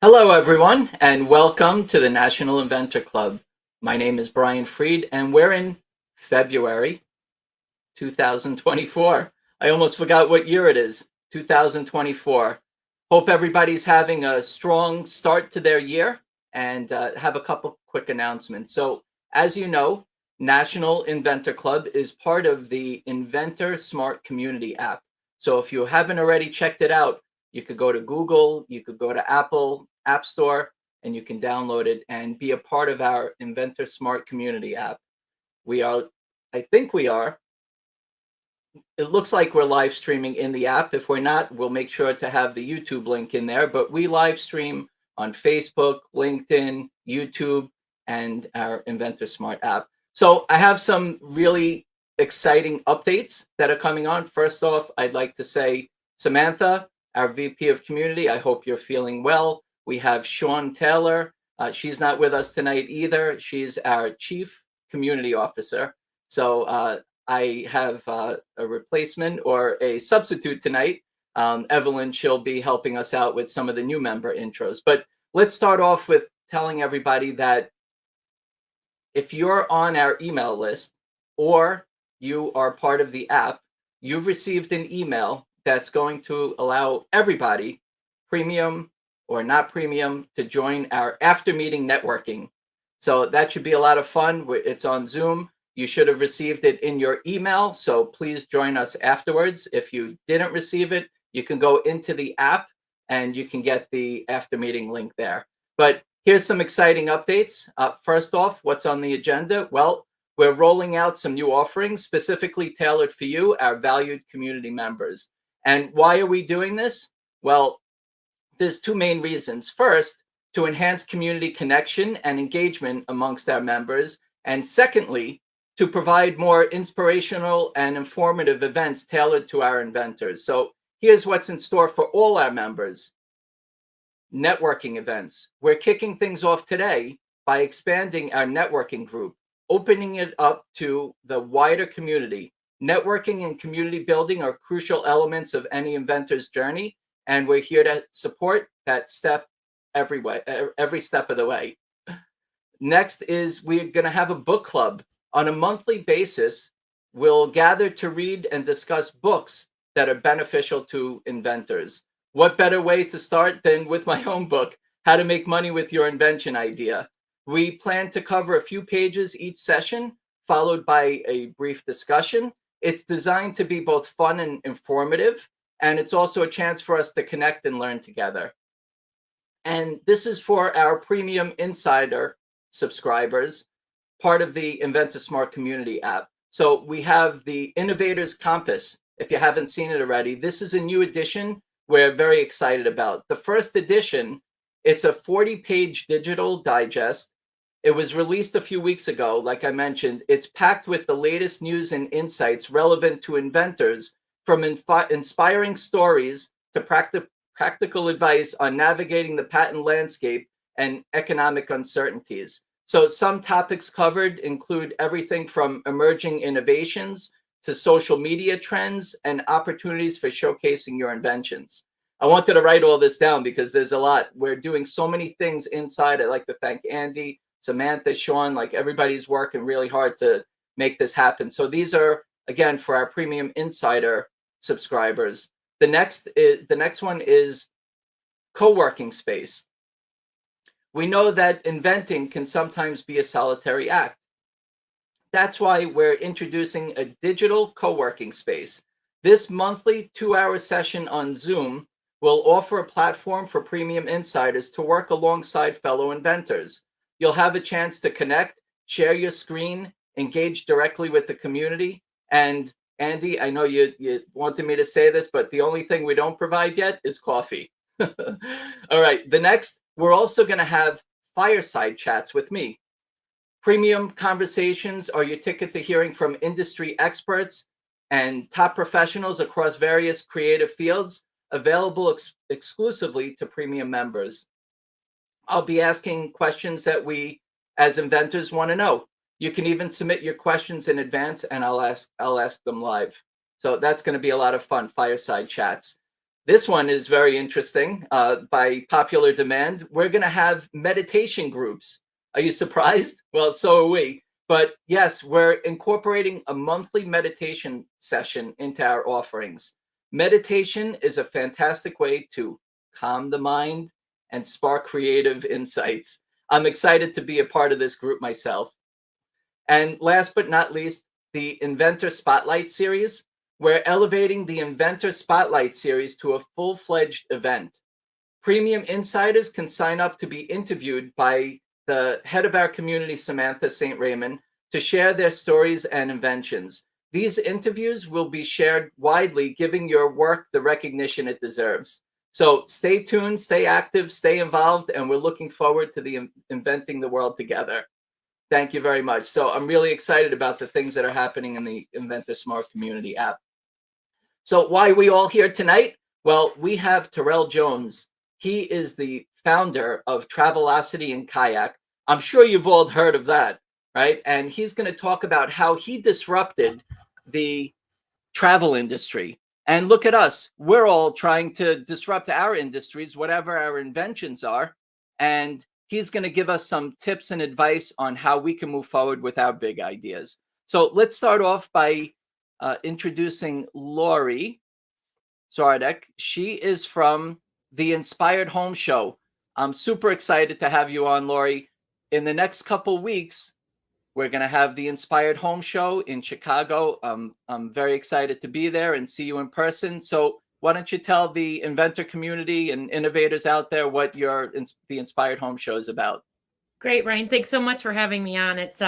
Hello, everyone, and welcome to the National Inventor Club. My name is Brian Freed, and we're in February 2024. I almost forgot what year it is, 2024. Hope everybody's having a strong start to their year and have a couple quick announcements. So, as you know, National Inventor Club is part of the Inventor Smart Community app. So, if you haven't already checked it out, you could go to Google, you could go to Apple App Store, and you can download it and be a part of our Inventor Smart Community app. We are, I think we are, it looks like we're live streaming in the app. If we're not, we'll make sure to have the YouTube link in there. But we live stream on Facebook, LinkedIn, YouTube, and our Inventor Smart app. So I have some really exciting updates that are coming on. First off, I'd like to say, Samantha, our VP of Community, I hope you're feeling well. We have Sean Taylor. She's not with us tonight either. She's our Chief Community Officer. So I have a replacement or a substitute tonight. Evelyn, she'll be helping us out with some of the new member intros. But let's start off with telling everybody that if you're on our email list or you are part of the app, you've received an email that's going to allow everybody, premium or not premium, to join our after meeting networking. So that should be a lot of fun. It's on Zoom. You should have received it in your email, so please join us afterwards. If you didn't receive it, you can go into the app and you can get the after meeting link there. But here's some exciting updates. First off, what's on the agenda? Well, we're rolling out some new offerings specifically tailored for you, our valued community members. And why are we doing this? Well, there's two main reasons. First, to enhance community connection and engagement amongst our members. And secondly, to provide more inspirational and informative events tailored to our inventors. So here's what's in store for all our members. Networking events. We're kicking things off today by expanding our networking group, opening it up to the wider community. Networking and community building are crucial elements of any inventor's journey, and we're here to support that step every step of the way. Next is we're going to have a book club. On a monthly basis, we'll gather to read and discuss books that are beneficial to inventors. What better way to start than with my own book, How to Make Money with Your Invention Idea? We plan to cover a few pages each session, followed by a brief discussion. It's designed to be both fun and informative, and it's also a chance for us to connect and learn together. And this is for our premium insider subscribers, part of the Inventor Smart Community app. So we have the Innovators Compass. If you haven't seen it already, this is a new edition we're very excited about. The first edition, it's a 40-page digital digest. It was released a few weeks ago, like I mentioned. It's packed with the latest news and insights relevant to inventors, from inspiring stories to practical advice on navigating the patent landscape and economic uncertainties. So some topics covered include everything from emerging innovations to social media trends and opportunities for showcasing your inventions. I wanted to write all this down because there's a lot. We're doing so many things inside. I'd like to thank Andy, Samantha, Sean, like everybody's working really hard to make this happen. So these are, again, for our premium insider subscribers. The next one is co-working space. We know that inventing can sometimes be a solitary act. That's why we're introducing a digital co-working space. This monthly 2-hour session on Zoom will offer a platform for premium insiders to work alongside fellow inventors. You'll have a chance to connect, share your screen, engage directly with the community. And Andy, I know you wanted me to say this, but the only thing we don't provide yet is coffee. All right, the next, we're also going to have fireside chats with me. Premium conversations are your ticket to hearing from industry experts and top professionals across various creative fields, available exclusively to premium members. I'll be asking questions that we as inventors want to know. You can even submit your questions in advance and I'll ask them live. So that's going to be a lot of fun, fireside chats. This one is very interesting. By popular demand, we're going to have meditation groups. Are you surprised? Well, so are we. But yes, we're incorporating a monthly meditation session into our offerings. Meditation is a fantastic way to calm the mind and spark creative insights. I'm excited to be a part of this group myself. And last but not least, the Inventor Spotlight Series. We're elevating the Inventor Spotlight Series to a full-fledged event. Premium insiders can sign up to be interviewed by the head of our community, Samantha St. Raymond, to share their stories and inventions. These interviews will be shared widely, giving your work the recognition it deserves. So stay tuned, stay active, stay involved, and we're looking forward to the inventing the world together. Thank you very much. So I'm really excited about the things that are happening in the Inventor Smart Community app. So why are we all here tonight? Well, we have Terrell Jones. He is the founder of Travelocity and Kayak. I'm sure you've all heard of that, right? And he's going to talk about how he disrupted the travel industry. And look at us. We're all trying to disrupt our industries, whatever our inventions are. And he's going to give us some tips and advice on how we can move forward with our big ideas. So let's start off by introducing Lori Zardek. She is from the Inspired Home Show. I'm super excited to have you on, Lori. In the next couple weeks, we're going to have the Inspired Home Show in Chicago. I'm very excited to be there and see you in person. So why don't you tell the inventor community and innovators out there what the Inspired Home Show is about? Great, Ryan. Thanks so much for having me on. It's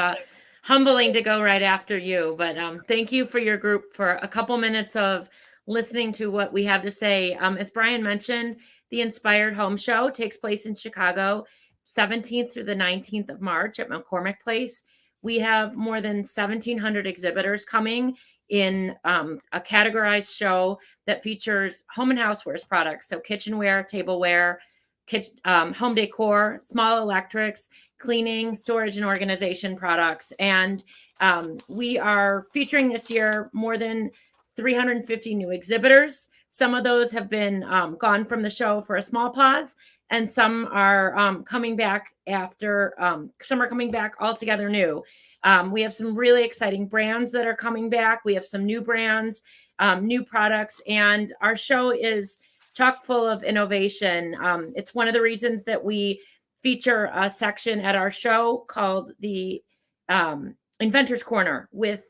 humbling to go right after you, but thank you for your group for a couple minutes of listening to what we have to say. As Brian mentioned, the Inspired Home Show takes place in Chicago, 17th through the 19th of March at McCormick Place. We have more than 1,700 exhibitors coming in a categorized show that features home and housewares products, so kitchenware, tableware, home decor, small electrics, cleaning, storage, and organization products. And we are featuring this year more than 350 new exhibitors. Some of those have been gone from the show for a small pause, and some are coming back after, some are coming back altogether new. We have some really exciting brands that are coming back. We have some new brands, new products, and our show is chock full of innovation. It's one of the reasons that we feature a section at our show called the Inventors Corner with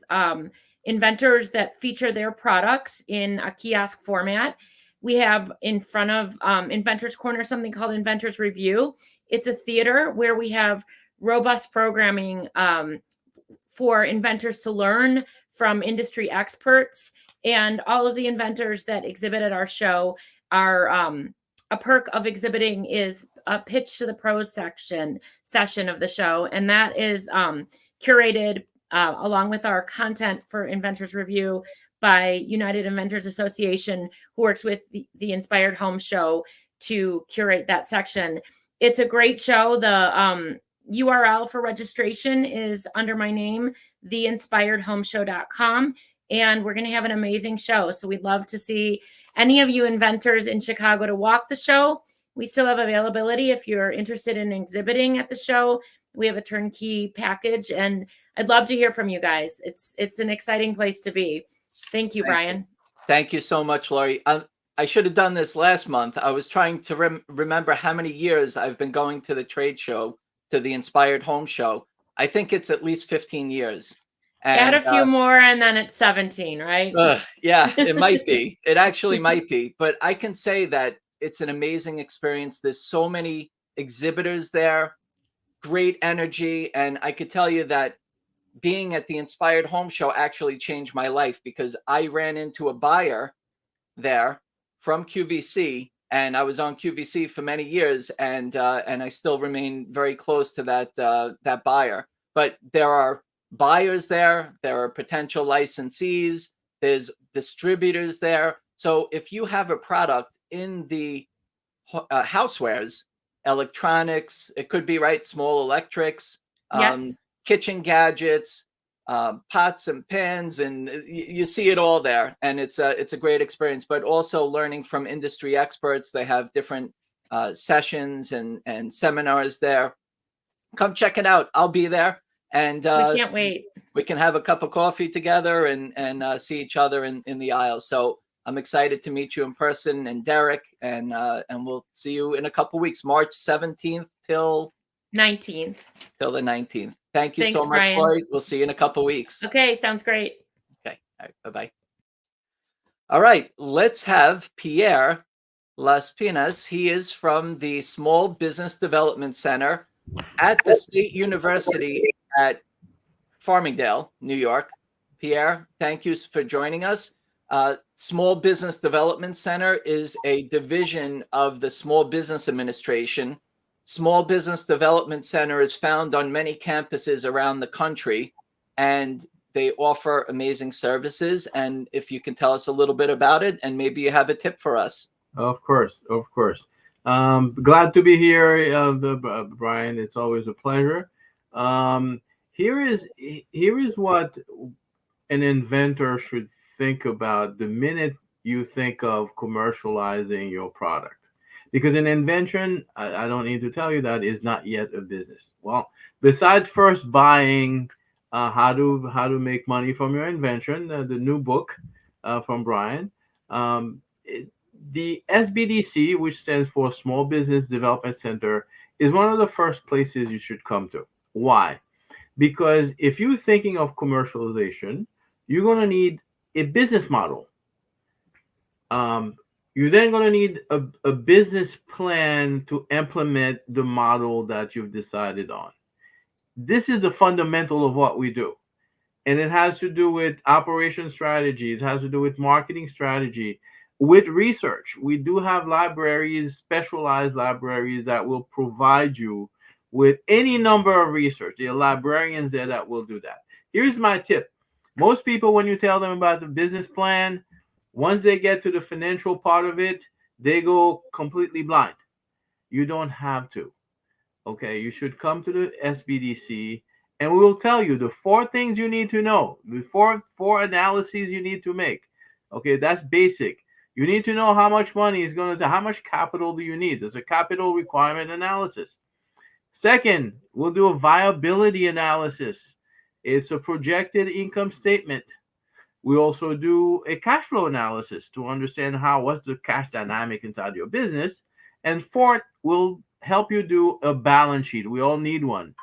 inventors that feature their products in a kiosk format. We have in front of Inventors Corner something called Inventors Review. It's a theater where we have robust programming for inventors to learn from industry experts. And all of the inventors that exhibit at our show are a perk of exhibiting is a pitch to the pros session of the show. And that is curated along with our content for Inventors Review by United Inventors Association, who works with the Inspired Home Show to curate that section. It's a great show. The URL for registration is under my name, theinspiredhomeshow.com. And we're going to have an amazing show. So we'd love to see any of you inventors in Chicago to walk the show. We still have availability if you're interested in exhibiting at the show. We have a turnkey package, and I'd love to hear from you guys. It's an exciting place to be. Thank you, Brian. Thank you so much, Lori. I should have done this last month. I was trying to remember how many years I've been going to the trade show, to the Inspired Home Show. I think it's at least 15 years. And add a few more and then it's 17, right? Yeah, it might be. It actually might be. But I can say that it's an amazing experience. There's so many exhibitors there, great energy. And I could tell you that being at the Inspired Home Show actually changed my life, because I ran into a buyer there from QVC, and I was on QVC for many years, and I still remain very close to that buyer. But there are buyers there are potential licensees, there's distributors there. So if you have a product in the housewares, electronics, it could be, right, small electrics, yes, kitchen gadgets, pots and pans, and you see it all there. And it's a great experience, but also learning from industry experts. They have different sessions and seminars there. Come check it out. I'll be there, and We can't wait. we can have a cup of coffee together and see each other in the aisle. So I'm excited to meet you in person, and Derek, and we'll see you in a couple weeks, March 17th till 19th. Till the 19th. Thank you Thanks, so much, Brian. Lori. We'll see you in a couple weeks. Okay, sounds great. Okay. All right. Bye-bye. All right. Let's have Pierre Las Pinas. He is from the Small Business Development Center at the State University at Farmingdale, New York. Pierre, thank you for joining us. Small Business Development Center is a division of the Small Business Administration. Small Business Development Center is found on many campuses around the country, and they offer amazing services. And if you can tell us a little bit about it, and maybe you have a tip for us. Of course, of course. Glad to be here, Brian. It's always a pleasure. Here is what an inventor should think about the minute you think of commercializing your product. Because an invention, I don't need to tell you that, is not yet a business. Well, besides first buying how to make money from your invention, the new book from Brian, the SBDC, which stands for Small Business Development Center, is one of the first places you should come to. Why? Because if you're thinking of commercialization, you're going to need a business model. You're then going to need a business plan to implement the model that you've decided on. This is the fundamental of what we do. And it has to do with operation strategy. It has to do with marketing strategy, with research. We do have libraries, specialized libraries that will provide you with any number of research. There are librarians there that will do that. Here's my tip. Most people, when you tell them about the business plan, once they get to the financial part of it, they go completely blind. You don't have to. Okay, you should come to the SBDC, and we will tell you the 4 things you need to know, the four analyses you need to make. Okay, that's basic. You need to know how much money is going to, how much capital do you need? There's a capital requirement analysis. Second, we'll do a viability analysis. It's a projected income statement. We also do a cash flow analysis to understand what's the cash dynamic inside your business. And fourth, we'll help you do a balance sheet. We all need one.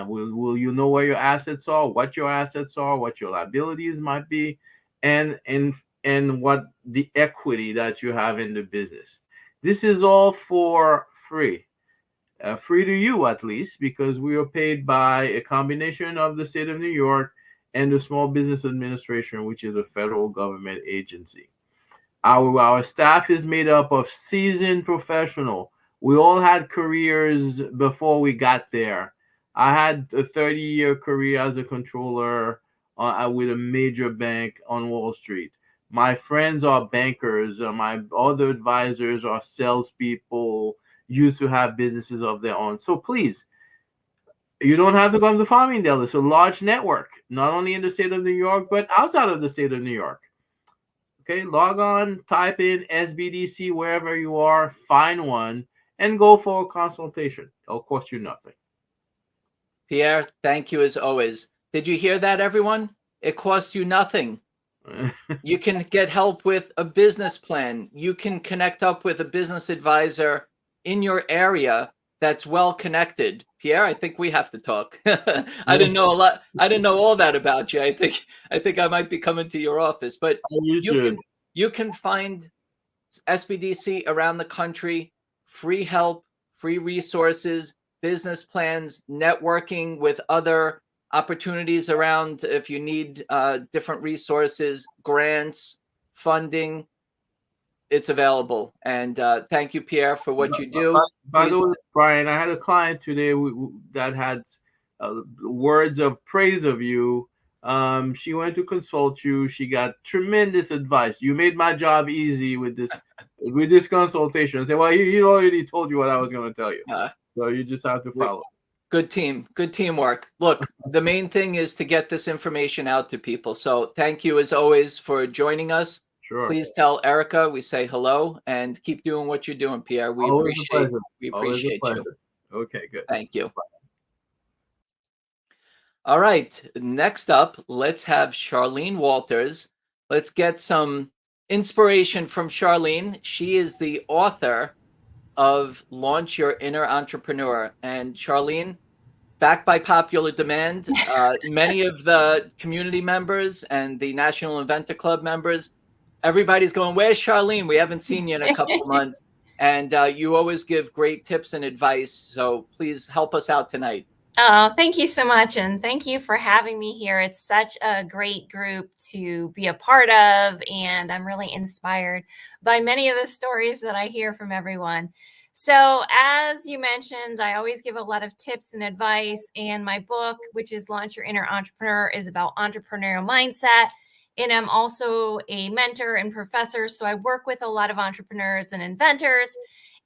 Will you know where your assets are, what your assets are, what your liabilities might be, and what the equity that you have in the business. This is all for free. Free to you, at least, because we are paid by a combination of the state of New York and the Small Business Administration, which is a federal government agency. Our staff is made up of seasoned professionals. We all had careers before we got there. I had a 30-year career as a controller with a major bank on Wall Street. My friends are bankers. My other advisors are salespeople, used to have businesses of their own. So please, you don't have to come to Farmingdale. It's a large network, not only in the state of New York, but outside of the state of New York. Okay, log on, type in SBDC wherever you are, find one, and go for a consultation. It'll cost you nothing. Pierre, thank you as always. Did you hear that, everyone? It costs you nothing. You can get help with a business plan. You can connect up with a business advisor in your area that's well connected. Pierre, I think we have to talk. I didn't know a lot. I didn't know all that about you. I think I might be coming to your office, but you can find SBDC around the country, free help, free resources, business plans, networking with other opportunities around if you need different resources, grants, funding. It's available. And thank you, Pierre, for what you do. By the way, Brian, I had a client today that had words of praise of you. She went to consult you. She got tremendous advice. You made my job easy with this consultation. I said, well, he already told you what I was going to tell you. So you just have to follow. Good team. Good teamwork. Look, the main thing is to get this information out to people. So thank you as always for joining us. Sure. Please tell Erica we say hello and keep doing what you're doing, Pierre. We Always a appreciate pleasure. we Always a appreciate you. pleasure. Okay, good. Thank you. All right. Next up, let's have Charlene Walters. Let's get some inspiration from Charlene. She is the author of Launch Your Inner Entrepreneur. And Charlene, backed by popular demand, many of the community members and the National Inventor Club members, everybody's going, where's Charlene? We haven't seen you in a couple of months. And you always give great tips and advice. So please help us out tonight. Oh, thank you so much. And thank you for having me here. It's such a great group to be a part of. And I'm really inspired by many of the stories that I hear from everyone. So as you mentioned, I always give a lot of tips and advice. And my book, which is Launch Your Inner Entrepreneur, is about entrepreneurial mindset. And I'm also a mentor and professor. So I work with a lot of entrepreneurs and inventors.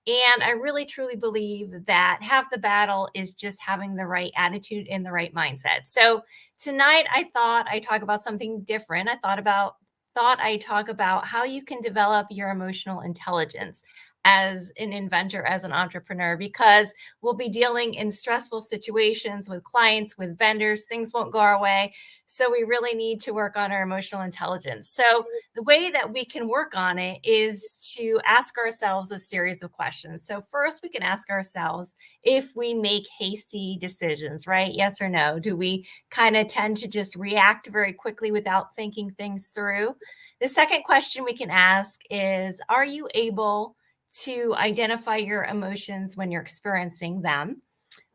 And I really, truly believe that half the battle is just having the right attitude and the right mindset. So tonight I thought I'd talk about something different. I thought I'd talk about how you can develop your emotional intelligence as an inventor, as an entrepreneur, because we'll be dealing in stressful situations with clients, with vendors. Things won't go our way. So we really need to work on our emotional intelligence. So the way that we can work on it is to ask ourselves a series of questions. So first, we can ask ourselves if we make hasty decisions, right? Yes or no? Do we kind of tend to just react very quickly without thinking things through? The second question we can ask is, are you able to identify your emotions when you're experiencing them?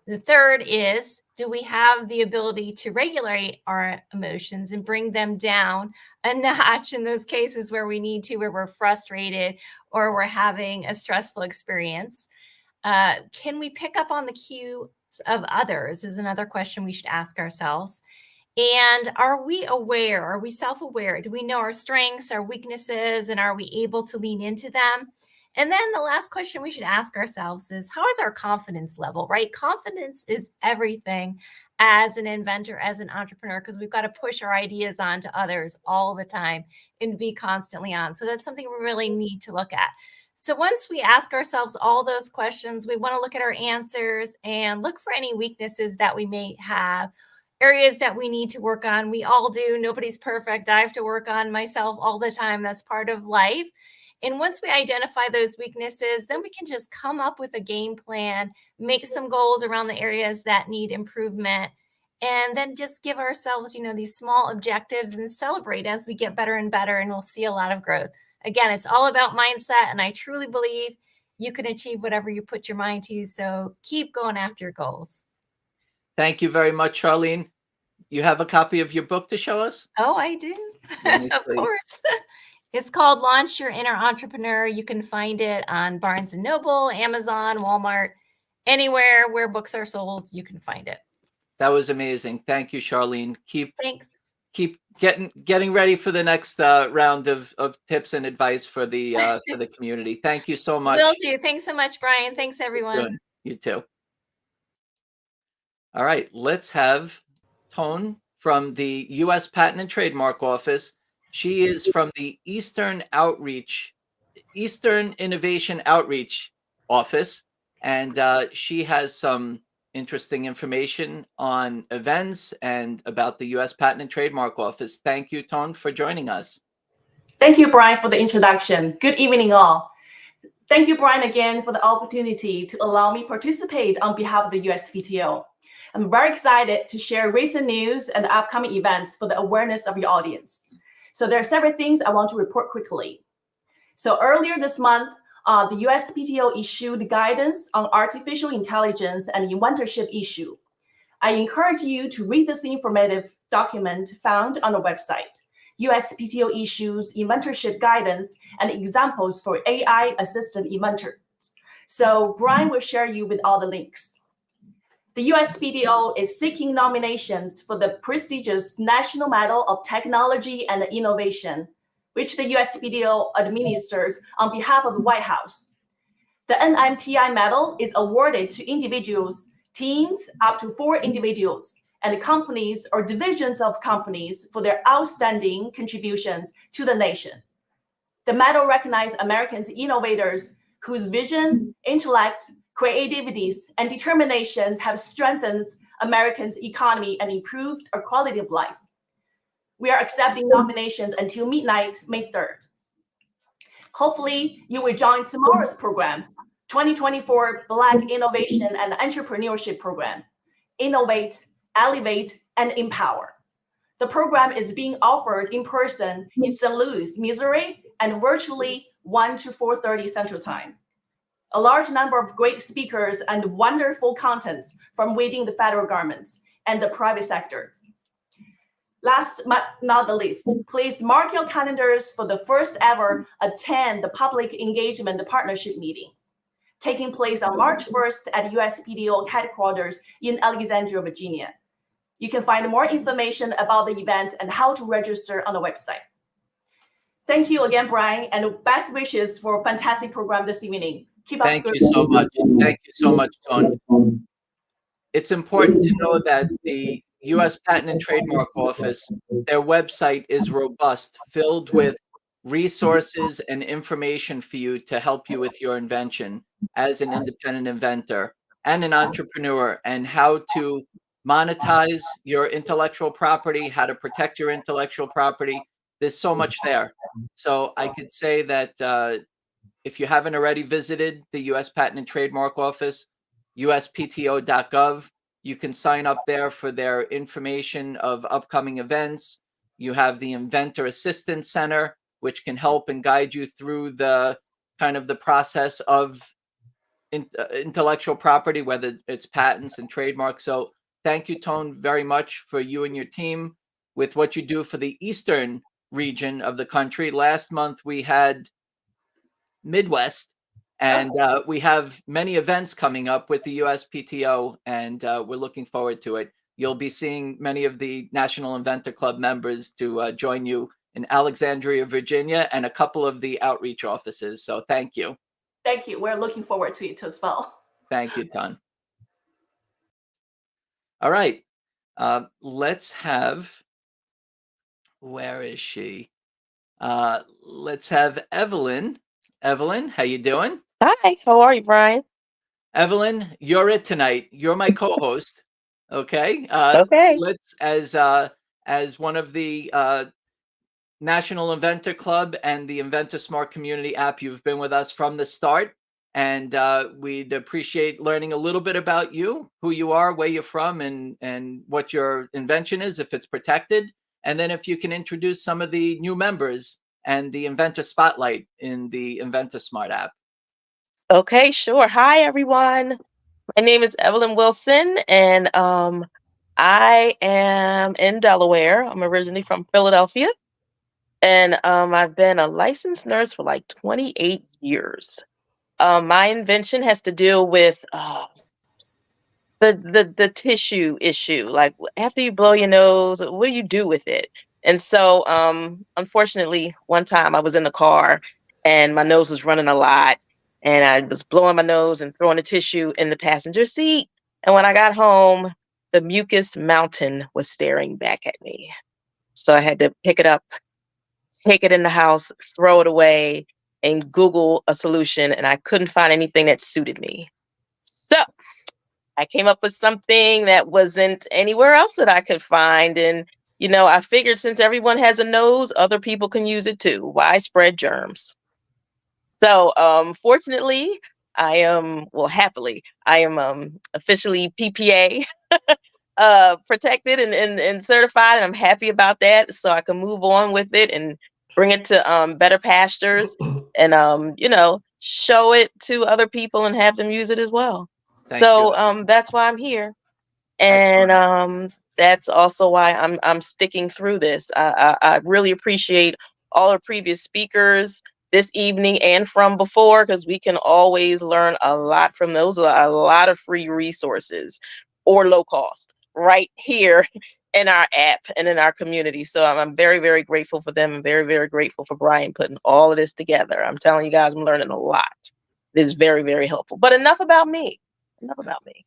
The third is, do we have the ability to regulate our emotions and bring them down a notch in those cases where we need to, where we're frustrated or we're having a stressful experience? Can we pick up on the cues of others is another question we should ask ourselves. And are we aware? Are we self-aware? Do we know our strengths, our weaknesses, and are we able to lean into them? And then the last question we should ask ourselves is, how is our confidence level, right? Confidence is everything as an inventor, as an entrepreneur, because we've got to push our ideas on to others all the time and be constantly on. So that's something we really need to look at. So once we ask ourselves all those questions, we want to look at our answers and look for any weaknesses that we may have, areas that we need to work on. We all do. Nobody's perfect. I have to work on myself all the time. That's part of life. And once we identify those weaknesses, then we can just come up with a game plan, make some goals around the areas that need improvement, and then just give ourselves, these small objectives and celebrate as we get better and better, and we'll see a lot of growth. Again, it's all about mindset, and I truly believe you can achieve whatever you put your mind to. So keep going after your goals. Thank you very much, Charlene. You have a copy of your book to show us? Oh, I do. Of course. It's called Launch Your Inner Entrepreneur. You can find it on Barnes & Noble, Amazon, Walmart, anywhere where books are sold, you can find it. That was amazing. Thank you, Charlene. Thanks. Keep getting ready for the next round of tips and advice for the community. Thank you so much. Will do. Thanks so much, Brian. Thanks, everyone. You too. All right, let's have Tone from the US Patent and Trademark Office. She is from the Eastern Innovation Outreach Office, and she has some interesting information on events and about the US Patent and Trademark Office. Thank you, Tone, for joining us. Thank you, Brian, for the introduction. Good evening, all. Thank you, Brian, again for the opportunity to allow me participate on behalf of the USPTO. I'm very excited to share recent news and upcoming events for the awareness of your audience. So there are several things I want to report quickly. So earlier this month, the USPTO issued guidance on artificial intelligence and inventorship issue. I encourage you to read this informative document found on the website. USPTO issues inventorship guidance and examples for AI assistant inventors. So Brian will share you with all the links. The USPTO is seeking nominations for the prestigious National Medal of Technology and Innovation, which the USPTO administers on behalf of the White House. The NMTI medal is awarded to individuals teams up to 4 individuals, and companies or divisions of companies for their outstanding contributions to the nation. The medal recognizes American innovators whose vision, intellect, creativities, and determinations have strengthened Americans' economy and improved our quality of life. We are accepting nominations until midnight, May 3rd. Hopefully, you will join tomorrow's program, 2024 Black Innovation and Entrepreneurship Program, Innovate, Elevate, and Empower. The program is being offered in person in St. Louis, Missouri, and virtually 1 to 4:30 Central Time. A large number of great speakers and wonderful contents from within the federal governments and the private sectors. Last but not the least, please mark your calendars for the first ever Attend the Public Engagement Partnership meeting, taking place on March 1st at USPTO headquarters in Alexandria, Virginia. You can find more information about the event and how to register on the website. Thank you again, Brian, and best wishes for a fantastic program this evening. Keep up Thank good you so much. Thank you so much, Tone. It's important to know that the US Patent and Trademark Office, their website is robust, filled with resources and information for you to help you with your invention as an independent inventor and an entrepreneur, and how to monetize your intellectual property, how to protect your intellectual property. There's so much there. So I could say that if you haven't already visited the US Patent and Trademark Office, uspto.gov, you can sign up there for their information of upcoming events. You have the Inventor Assistance Center, which can help and guide you through the kind of the process of intellectual property, whether it's patents and trademarks. So thank you, Tone, very much for you and your team with what you do for the Eastern region of the country. Last month, we had Midwest, and we have many events coming up with the USPTO, and we're looking forward to it. You'll be seeing many of the National Inventor Club members to join you in Alexandria, Virginia, and a couple of the outreach offices. So thank you. Thank you. We're looking forward to it as well. Thank you, Ton. All right. Let's have, where is she? Let's have Evelyn. Evelyn, how you doing? Hi, how are you, Brian? Evelyn, you're it tonight. You're my co-host. Okay. Okay. Let's, as one of the National Inventor Club and the Inventor Smart Community app, you've been with us from the start, and we'd appreciate learning a little bit about you, who you are, where you're from, and what your invention is, if it's protected, and then if you can introduce some of the new members and the Inventor Spotlight in the Inventor Smart app. Okay, sure. Hi, everyone. My name is Evelyn Wilson, and I am in Delaware. I'm originally from Philadelphia, and I've been a licensed nurse for like 28 years. My invention has to deal with the tissue issue. Like after you blow your nose, what do you do with it? And so unfortunately, one time I was in the car and my nose was running a lot, and I was blowing my nose and throwing the tissue in the passenger seat. And when I got home, the mucus mountain was staring back at me. So I had to pick it up, take it in the house, throw it away, and Google a solution, and I couldn't find anything that suited me. So I came up with something that wasn't anywhere else that I could find. And, you know, I figured since everyone has a nose, other people can use it too. Why spread germs? So fortunately, I am, well, happily, I am officially PPA protected and certified. And I'm happy about that. So I can move on with it and bring it to better pastures and, you know, show it to other people and have them use it as well. Thank you. That's why I'm here, Excellent. and that's also why I'm sticking through this. I really appreciate all our previous speakers this evening and from before, because we can always learn a lot from those. A lot of free resources or low cost right here in our app and in our community. So I'm very, very grateful for them, and very, very grateful for Brian putting all of this together. I'm telling you guys, I'm learning a lot. It is very, very helpful. But enough about me. Enough about me.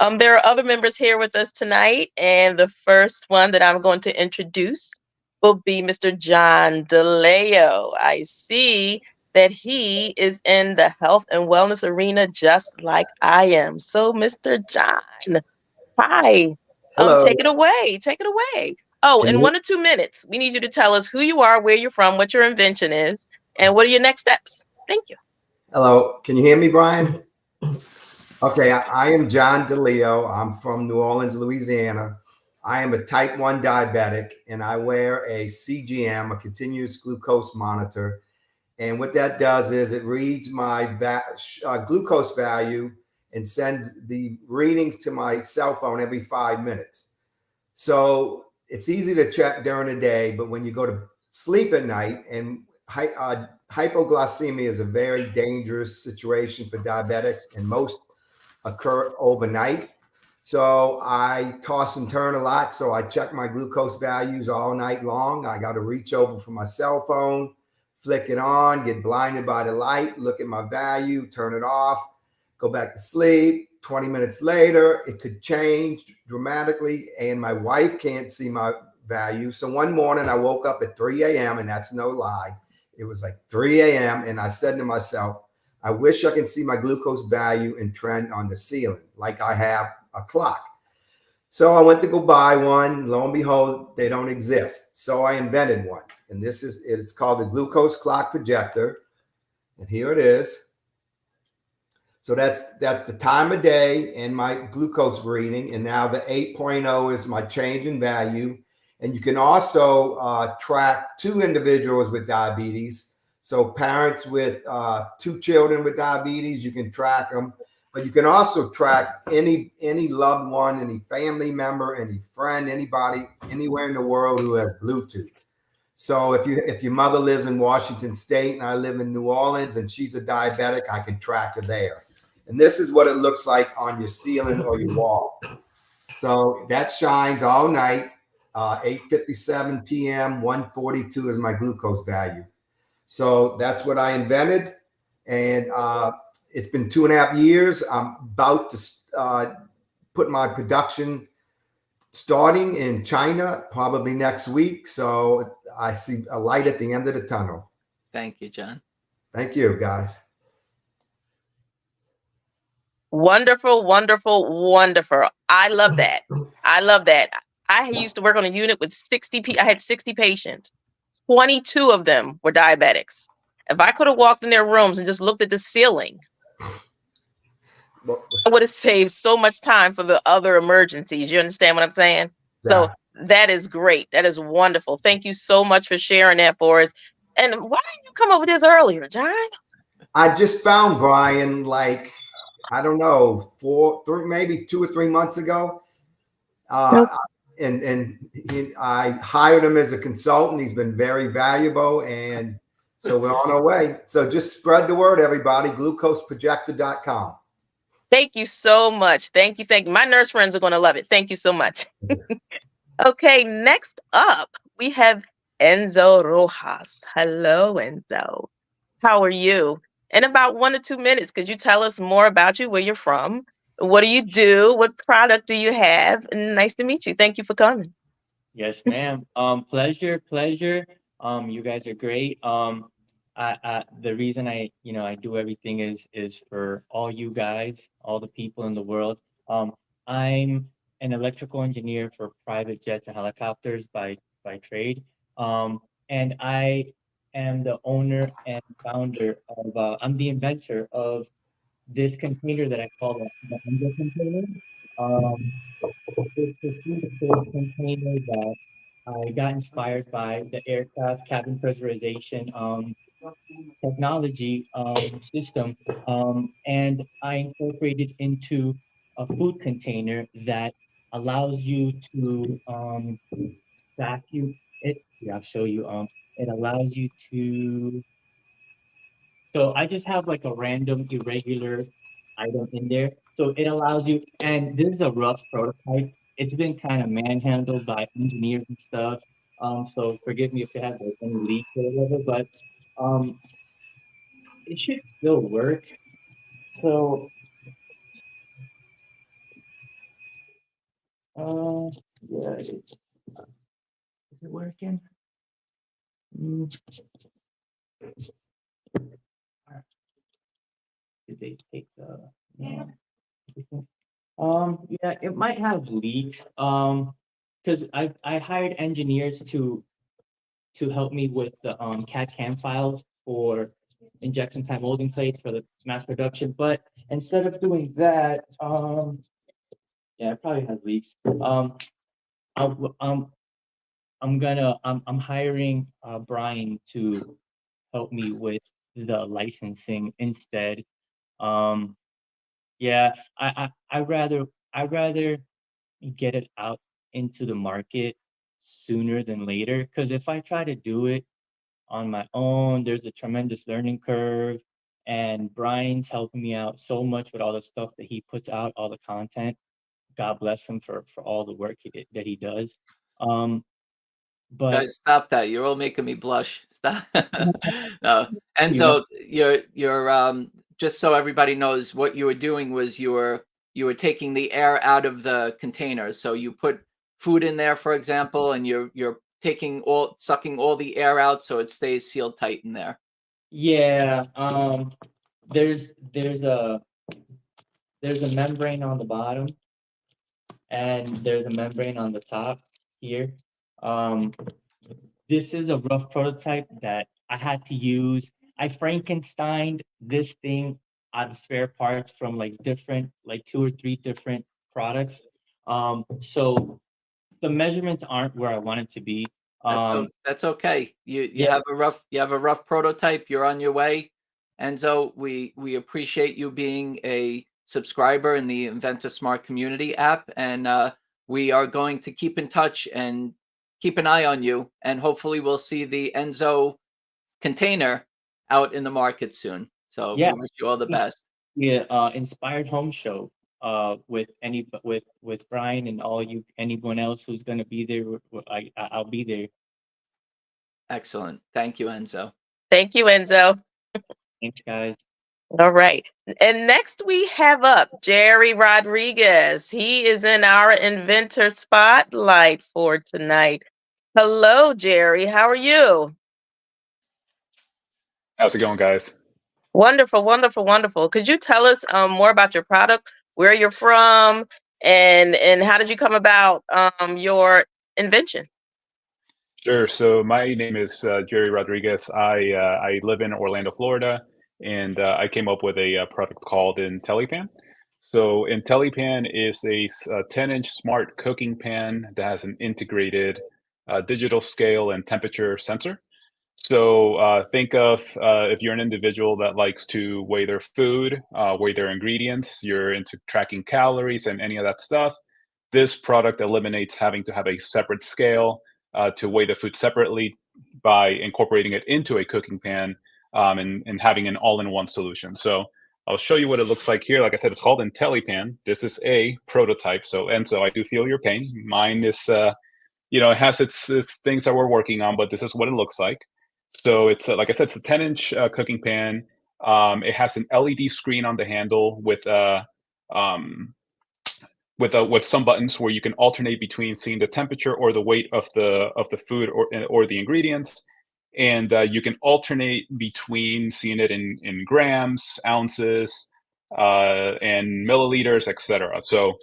There are other members here with us tonight, and the first one that I'm going to introduce will be Mr. John DeLeo. I see that he is in the health and wellness arena just like I am. So, Mr. John, hi. Hello. Take it away. Take it away. Oh, Can in you- 1 or 2 minutes, we need you to tell us who you are, where you're from, what your invention is, and what are your next steps. Thank you. Hello. Can you hear me, Brian? Okay, I am John DeLeo. I'm from New Orleans, Louisiana. I am a type 1 diabetic, and I wear a CGM, a continuous glucose monitor. And what that does is it reads my glucose value and sends the readings to my cell phone every 5 minutes. So it's easy to check during the day, but when you go to sleep at night, and hypoglycemia is a very dangerous situation for diabetics, and most occur overnight. So I toss and turn a lot. So I check my glucose values all night long. I got to reach over for my cell phone, flick it on, get blinded by the light, look at my value, turn it off, go back to sleep. 20 minutes later, it could change dramatically, and my wife can't see my value. So one morning I woke up at 3 a.m., and that's no lie. It was like 3 a.m., and I said to myself, I wish I could see my glucose value and trend on the ceiling like I have a clock. So I went to go buy one. Lo and behold, they don't exist. So I invented one, and it's called the glucose clock projector. And here it is. So that's the time of day and my glucose reading. And now the 8.0 is my change in value. And you can also track 2 individuals with diabetes. So parents with 2 children with diabetes, you can track them. But you can also track any loved one, any family member, any friend, anybody, anywhere in the world who has Bluetooth. So if your mother lives in Washington State and I live in New Orleans and she's a diabetic, I can track her there. And this is what it looks like on your ceiling or your wall. So that shines all night, 8:57 p.m., 142 is my glucose value. So that's what I invented. And it's been 2.5 years. I'm about to put my production starting in China probably next week. So I see a light at the end of the tunnel. Thank you, John. Thank you, guys. Wonderful, wonderful, wonderful. I love that. I love that. I used to work on a unit with 60 people. I had 60 patients. 22 of them were diabetics. If I could have walked in their rooms and just looked at the ceiling, I would have saved so much time for the other emergencies. You understand what I'm saying? So that is great. That is wonderful. Thank you so much for sharing that for us. And why didn't you come over this earlier, John? I just found Brian, like, I don't know, maybe 2 or 3 months ago. And I hired him as a consultant. He's been very valuable. And so we're on our way. So just spread the word, everybody. Glucoseprojector.com. Thank you so much. Thank you. Thank you. My nurse friends are going to love it. Thank you so much. Okay, next up, we have Enzo Rojas. Hello, Enzo. How are you? In about 1 or 2 minutes, could you tell us more about you, where you're from? What do you do? What product do you have? And nice to meet you. Thank you for coming. Yes, ma'am. Pleasure, pleasure. You guys are great. The reason I do everything is for all you guys, all the people in the world. I'm an electrical engineer for private jets and helicopters by trade. And I am the owner and founder of, I'm the inventor of this container that I call the Endo container. It's a food storage container that I got inspired by the aircraft cabin pressurization technology system, and I incorporated into a food container that allows you to vacuum it. Yeah, I'll show you. It allows you to. So I just have like a random irregular item in there. So it allows you, and this is a rough prototype. It's been kind of manhandled by engineers and stuff. So forgive me if it has like any leaks or whatever, but um, it should still work. So Yeah, is it working? Mm. Did they take the? No. Yeah, it might have leaks. Because I hired engineers to help me with the CAD/CAM files for injection time molding plates for the mass production. But instead of doing that, yeah, it probably has leaks. I'm hiring Brian to help me with the licensing instead. Yeah, I'd rather get it out into the market sooner than later. Because if I try to do it on my own, there's a tremendous learning curve. And Brian's helping me out so much with all the stuff that he puts out, all the content. God bless him for all the work that he does. But Guys, stop that. You're all making me blush. Stop. No. And you know, so you're just so everybody knows, what you were doing was you were taking the air out of the container. So you put food in there, for example, and you're sucking all the air out so it stays sealed tight in there. yeah, there's a membrane on the bottom and there's a membrane on the top here. This is a rough prototype that I had to use. I Frankensteined this thing out of spare parts from like 2 or 3 different products. So the measurements aren't where I want it to be. That's okay. You Yeah, have a rough prototype. You're on your way. Enzo, we appreciate you being a subscriber in the Inventor Smart Community app, and we are going to keep in touch and keep an eye on you, and hopefully we'll see the Enzo container out in the market soon. So yeah, we wish you all the best. yeah. Inspired Home Show. With Brian and anyone else who's gonna be there. I'll be there. Excellent. Thank you, Enzo. Thank you, Enzo. Thanks, guys. All right. And next we have up Jerry Rodriguez. He is in our inventor spotlight for tonight. Hello, Jerry. How are you? How's it going, guys? Wonderful, wonderful, wonderful. Could you tell us more about your product, where you're from, and how did you come about your invention? Sure. So my name is Jerry Rodriguez. I live in Orlando, Florida, and I came up with a product called IntelliPan. So IntelliPan is a 10-inch smart cooking pan that has an integrated digital scale and temperature sensor. So think of if you're an individual that likes to weigh their food, weigh their ingredients, you're into tracking calories and any of that stuff. This product eliminates having to have a separate scale to weigh the food separately by incorporating it into a cooking pan and having an all-in-one solution. So I'll show you what it looks like here. Like I said, it's called IntelliPan. This is a prototype. So I do feel your pain. Mine is, it has its things that we're working on, but this is what it looks like. So it's like I said, it's a 10-inch cooking pan. It has an LED screen on the handle with some buttons where you can alternate between seeing the temperature or the weight of the food or the ingredients, and you can alternate between seeing it in grams, ounces, and milliliters, etc. So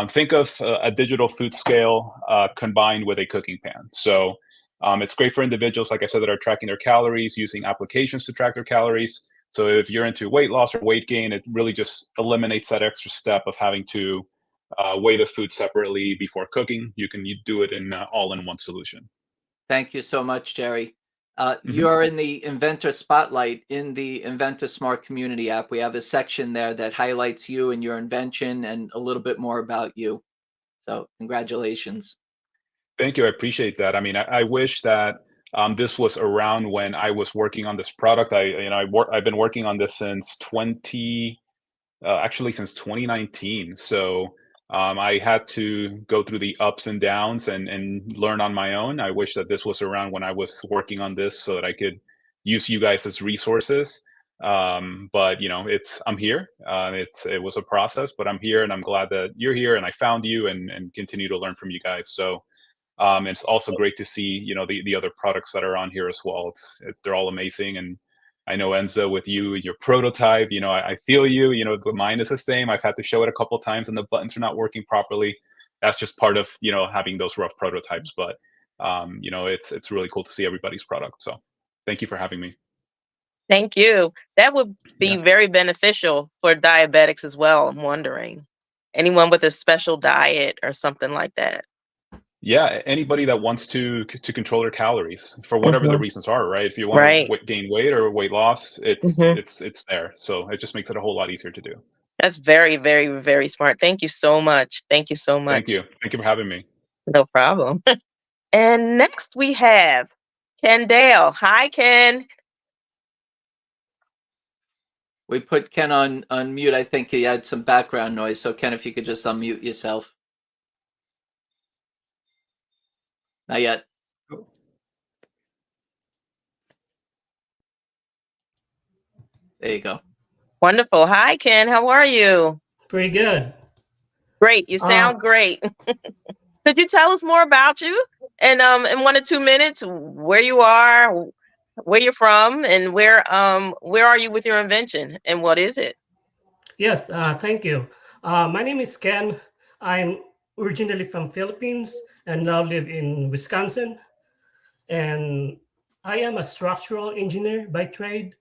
think of a digital food scale combined with a cooking pan. So it's great for individuals, like I said, that are tracking their calories, using applications to track their calories. So if you're into weight loss or weight gain, it really just eliminates that extra step of having to weigh the food separately before cooking. You do it in all-in-one solution. Thank you so much, Jerry. You're in the Inventor Spotlight in the Inventor Smart Community app. We have a section there that highlights you and your invention and a little bit more about you. So congratulations. Thank you. I appreciate that. I mean, I wish that this was around when I was working on this product. I've been working on this since since 2019. So I had to go through the ups and downs and learn on my own. I wish that this was around when I was working on this so that I could use you guys as resources. But I'm here. It was a process, but I'm here, and I'm glad that you're here, and I found you, and continue to learn from you guys. So it's also great to see the other products that are on here as well. They're all amazing, and I know Enzo, with you, your prototype, I feel you. Mine is the same. I've had to show it a couple times, and the buttons are not working properly. That's just part of having those rough prototypes. But it's really cool to see everybody's product. So thank you for having me. Thank you. That would be Yeah. very beneficial for diabetics as well. I'm wondering, anyone with a special diet or something like that. Yeah, anybody that wants to control their calories for whatever the reasons are, right? If you want Right. to gain weight or weight loss, it's there. So it just makes it a whole lot easier to do. That's very, very, very smart. Thank you so much. Thank you so much. Thank you. Thank you for having me. No problem. And next we have Ken Dale. Hi, Ken. We put Ken on mute. I think he had some background noise. So Ken, if you could just unmute yourself. Not yet. There you go. Wonderful. Hi, Ken. How are you? Pretty good. Great. You sound great. Could you tell us more about you? And in 1 or 2 minutes, where you are, where you're from, and where are you with your invention, and what is it? Yes, thank you. My name is Ken. I'm originally from Philippines and now live in Wisconsin. And I am a structural engineer by trade,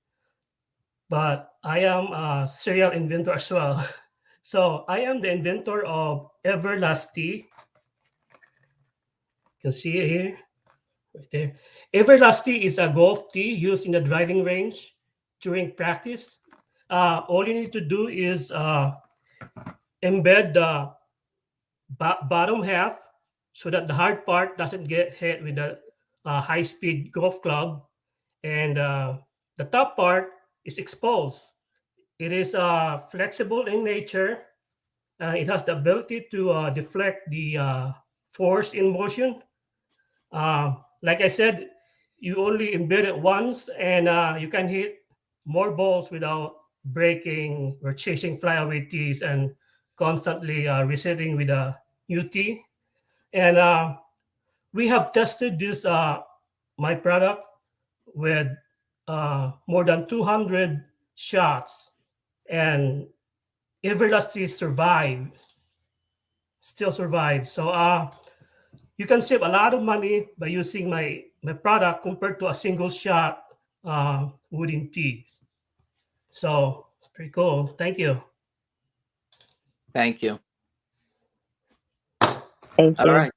but I am a serial inventor as well. So I am the inventor of Everlasty. You can see it here, right there. Everlasty is a golf tee used in the driving range during practice. All you need to do is embed the bottom half so that the hard part doesn't get hit with the high-speed golf club, and the top part is exposed. It is flexible in nature. It has the ability to deflect the force in motion. Like I said, you only embed it once, and you can hit more balls without breaking or chasing flyaway tees and constantly resetting with a UT. And we have tested this my product with more than 200 shots, and Everlasting still survives. So you can save a lot of money by using my product compared to a single shot wooden tees. So it's pretty cool. Thank you. Thank you. Thank you. All right.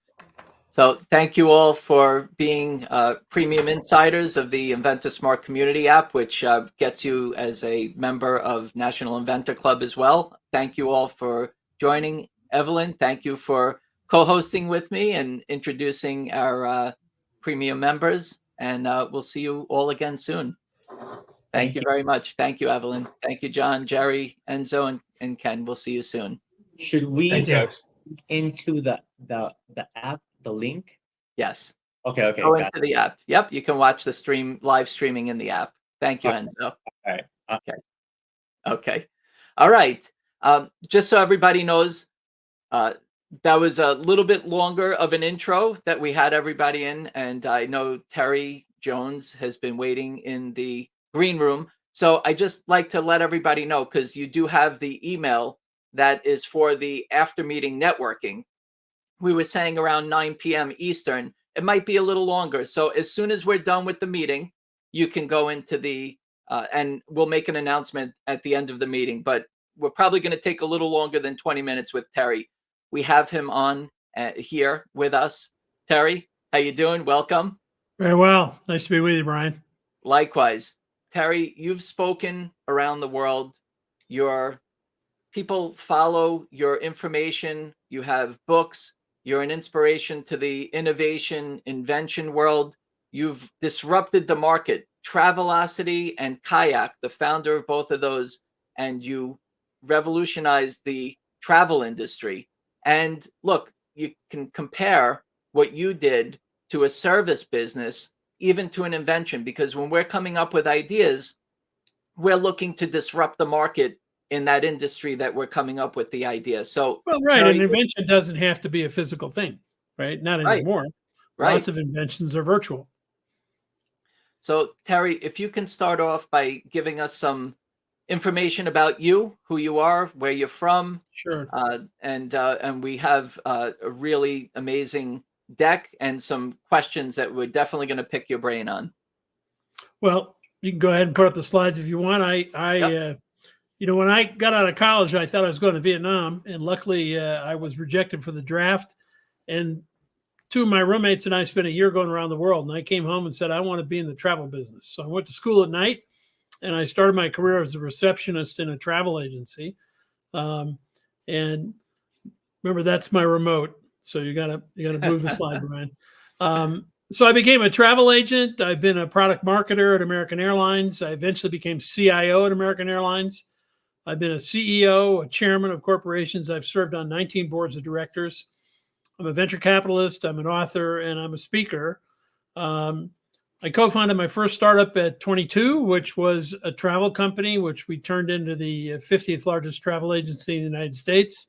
So thank you all for being premium insiders of the Inventor Smart Community app, which gets you as a member of National Inventor Club as well. Thank you all for joining. Evelyn, thank you for co-hosting with me and introducing our premium members. And we'll see you all again soon. Thank you very much. Thank you, Evelyn. Thank you, John, Jerry, Enzo, and Ken. We'll see you soon. Should we Thank you. into the app, the link? Yes. Okay. Go got into the app. Yep, you can watch the live streaming in the app. Thank you, Okay. Enzo. All right. Okay. All right. Just so everybody knows, that was a little bit longer of an intro that we had everybody in, and I know Terry Jones has been waiting in the green room. So I just like to let everybody know, because you do have the email that is for the after meeting networking. We were saying around 9 p.m. Eastern. It might be a little longer. So as soon as we're done with the meeting, you can go into the, and we'll make an announcement at the end of the meeting. But we're probably going to take a little longer than 20 minutes with Terry. We have him on here with us. Terry, how you doing? Welcome. Very well. Nice to be with you, Brian. Likewise. Terry, you've spoken around the world. Your people follow your information. You have books. You're an inspiration to the innovation, invention world. You've disrupted the market. Travelocity and Kayak, the founder of both of those, and you revolutionized the travel industry. And look, you can compare what you did to a service business, even to an invention, because when we're coming up with ideas, we're looking to disrupt the market in that industry that we're coming up with the idea. So, Well, right. Terry, An invention doesn't have to be a physical thing, right? Not right, anymore. right. Lots of inventions are virtual. So, Terry, if you can start off by giving us some information about you, who you are, where you're from, Sure. and we have a really amazing deck and some questions that we're definitely going to pick your brain on. Well, you can go ahead and put up the slides if you want. Yep. When I got out of college, I thought I was going to Vietnam, and luckily I was rejected for the draft. And two of my roommates and I spent a year going around the world, and I came home and said, I want to be in the travel business. So I went to school at night, and I started my career as a receptionist in a travel agency. And remember, that's my remote. So you gotta move the slide, Brian. So I became a travel agent. I've been a product marketer at American Airlines. I eventually became CIO at American Airlines. I've been a CEO, a chairman of corporations. I've served on 19 boards of directors. I'm a venture capitalist. I'm an author, and I'm a speaker. I co-founded my first startup at 22, which was a travel company, which we turned into the 50th largest travel agency in the United States.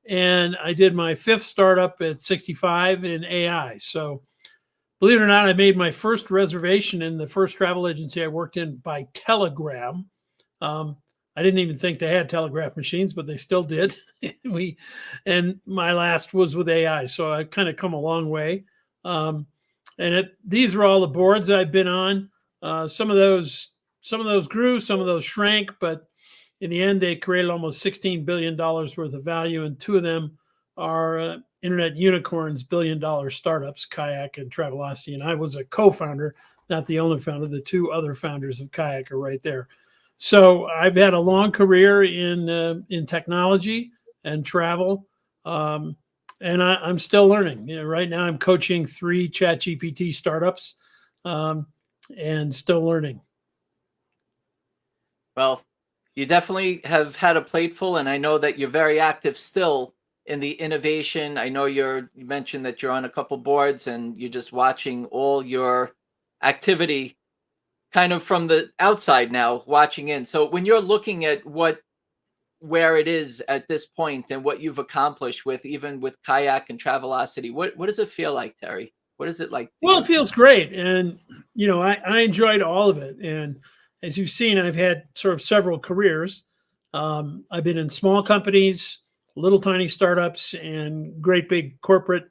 And I did my fifth startup at 65 in AI. So believe it or not, I made my first reservation in the first travel agency I worked in by telegram. I didn't even think they had telegraph machines, but they still did. And my last was with AI. So I kind of come a long way. These are all the boards I've been on. Some of those grew, some of those shrank, but in the end, they created almost $16 billion worth of value. And two of them are internet unicorns, billion-dollar startups, Kayak and Travelocity. And I was a co-founder, not the only founder. The two other founders of Kayak are right there. So I've had a long career in technology and travel. And I'm still learning. Right now I'm coaching 3 ChatGPT startups, and still learning. Well, you definitely have had a plate full, and I know that you're very active still in the innovation. I know you mentioned that you're on a couple boards, and you're just watching all your activity kind of from the outside now, watching in. So when you're looking at where it is at this point and what you've accomplished with even with Kayak and Travelocity, what does it feel like, Terry? What is it like? Well, it feels great. And, I enjoyed all of it. And as you've seen, I've had sort of several careers. I've been in small companies, little tiny startups, and great big corporate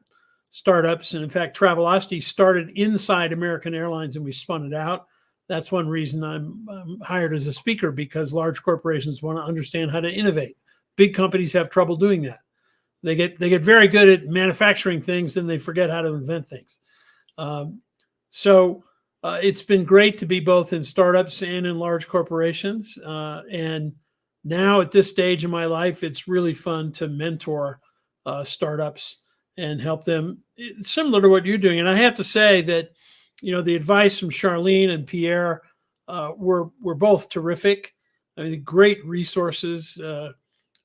startups. And in fact, Travelocity started inside American Airlines and we spun it out. That's one reason I'm hired as a speaker, because large corporations want to understand how to innovate. Big companies have trouble doing that. They get very good at manufacturing things and they forget how to invent things. So it's been great to be both in startups and in large corporations. And now at this stage in my life, it's really fun to mentor startups and help them, similar to what you're doing. And I have to say that the advice from Charlene and Pierre were both terrific. I mean, great resources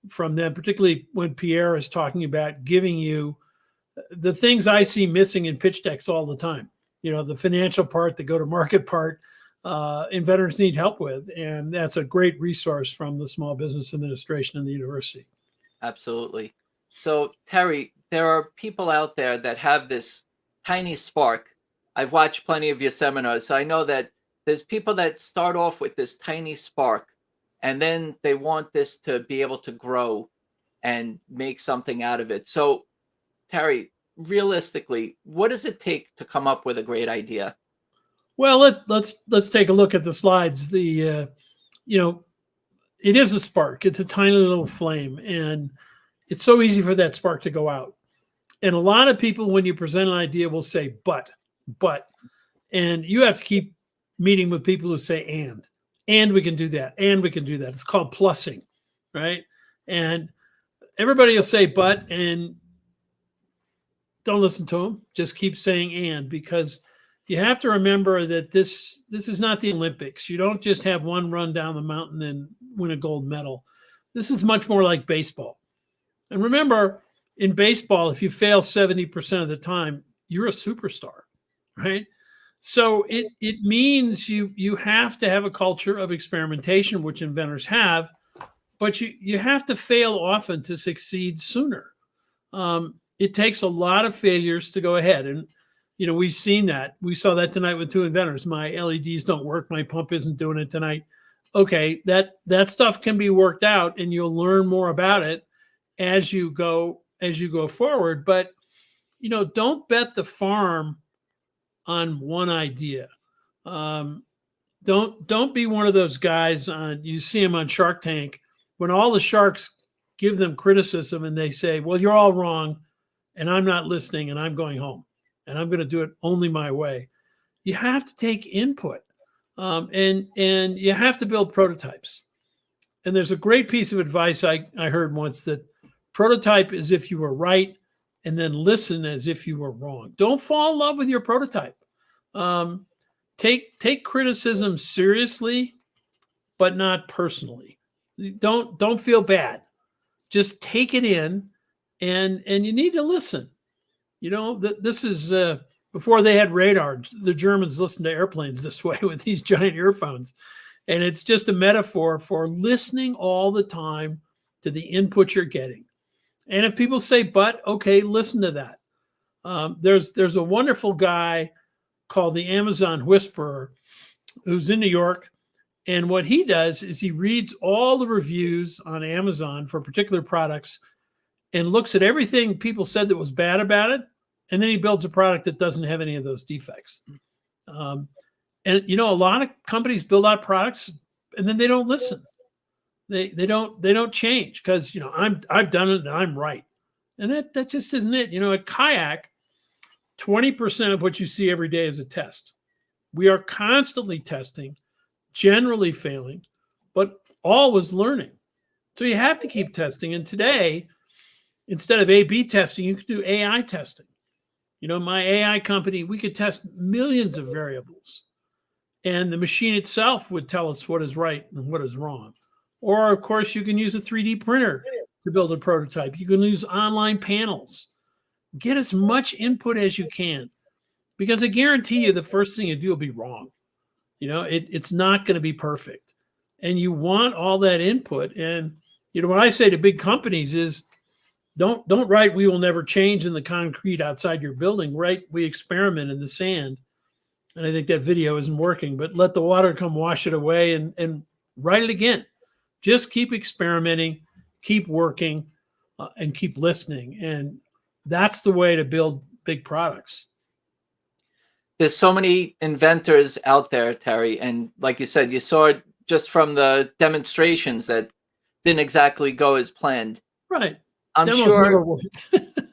from them, particularly when Pierre is talking about giving you the things I see missing in pitch decks all the time. The financial part, the go-to-market part, inventors need help with. And that's a great resource from the Small Business Administration and the university. Absolutely. So, Terry, there are people out there that have this tiny spark. I've watched plenty of your seminars, so I know that there's people that start off with this tiny spark, and then they want this to be able to grow and make something out of it. So, Terry, realistically, what does it take to come up with a great idea? Well, let's take a look at the slides. It is a spark. It's a tiny little flame, and it's so easy for that spark to go out. And a lot of people, when you present an idea, will say, but, and you have to keep meeting with people who say, and we can do that. And we can do that. It's called plussing, right? And everybody will say, but, and don't listen to them. Just keep saying, and, because you have to remember that this is not the Olympics. You don't just have one run down the mountain and win a gold medal. This is much more like baseball. And remember, in baseball, if you fail 70% of the time, you're a superstar, right? So it means you have to have a culture of experimentation, which inventors have, but you have to fail often to succeed sooner. It takes a lot of failures to go ahead. And, we've seen that. We saw that tonight with two inventors. My LEDs don't work. My pump isn't doing it tonight. Okay, that stuff can be worked out, and you'll learn more about it as you go forward. But, don't bet the farm on one idea. Don't be one of those guys you see them on Shark Tank when all the sharks give them criticism and they say, well, you're all wrong and I'm not listening and I'm going home and I'm going to do it only my way. You have to take input and you have to build prototypes. And there's a great piece of advice I heard once, that prototype as if you were right and then listen as if you were wrong. Don't fall in love with your prototype. Take criticism seriously, but not personally. Don't feel bad. Just take it in, and you need to listen. This is before they had radar. The Germans listened to airplanes this way with these giant earphones, and it's just a metaphor for listening all the time to the input you're getting. And if people say, "But," okay, listen to that. There's a wonderful guy called the Amazon Whisperer who's in New York. And what he does is he reads all the reviews on Amazon for particular products and looks at everything people said that was bad about it. And then he builds a product that doesn't have any of those defects. And, a lot of companies build out products and then they don't listen. They don't change because, I've done it and I'm right. And that just isn't it. At Kayak, 20% of what you see every day is a test. We are constantly testing, generally failing, but always learning. So you have to keep testing. And today, instead of A/B testing, you could do AI testing. My AI company, we could test millions of variables, and the machine itself would tell us what is right and what is wrong. Or, of course, you can use a 3D printer to build a prototype. You can use online panels. Get as much input as you can, because I guarantee you the first thing you do will be wrong. It's not going to be perfect, and you want all that input. And what I say to big companies is, don't write "we will never change" in the concrete outside your building. Write "we experiment" in the sand. And I think that video isn't working, but let the water come wash it away and write it again. Just keep experimenting, keep working, and keep listening. And that's the way to build big products. There's so many inventors out there, Terry, and like you said, you saw it just from the demonstrations that didn't exactly go as planned. Right. I'm Demos sure. never work.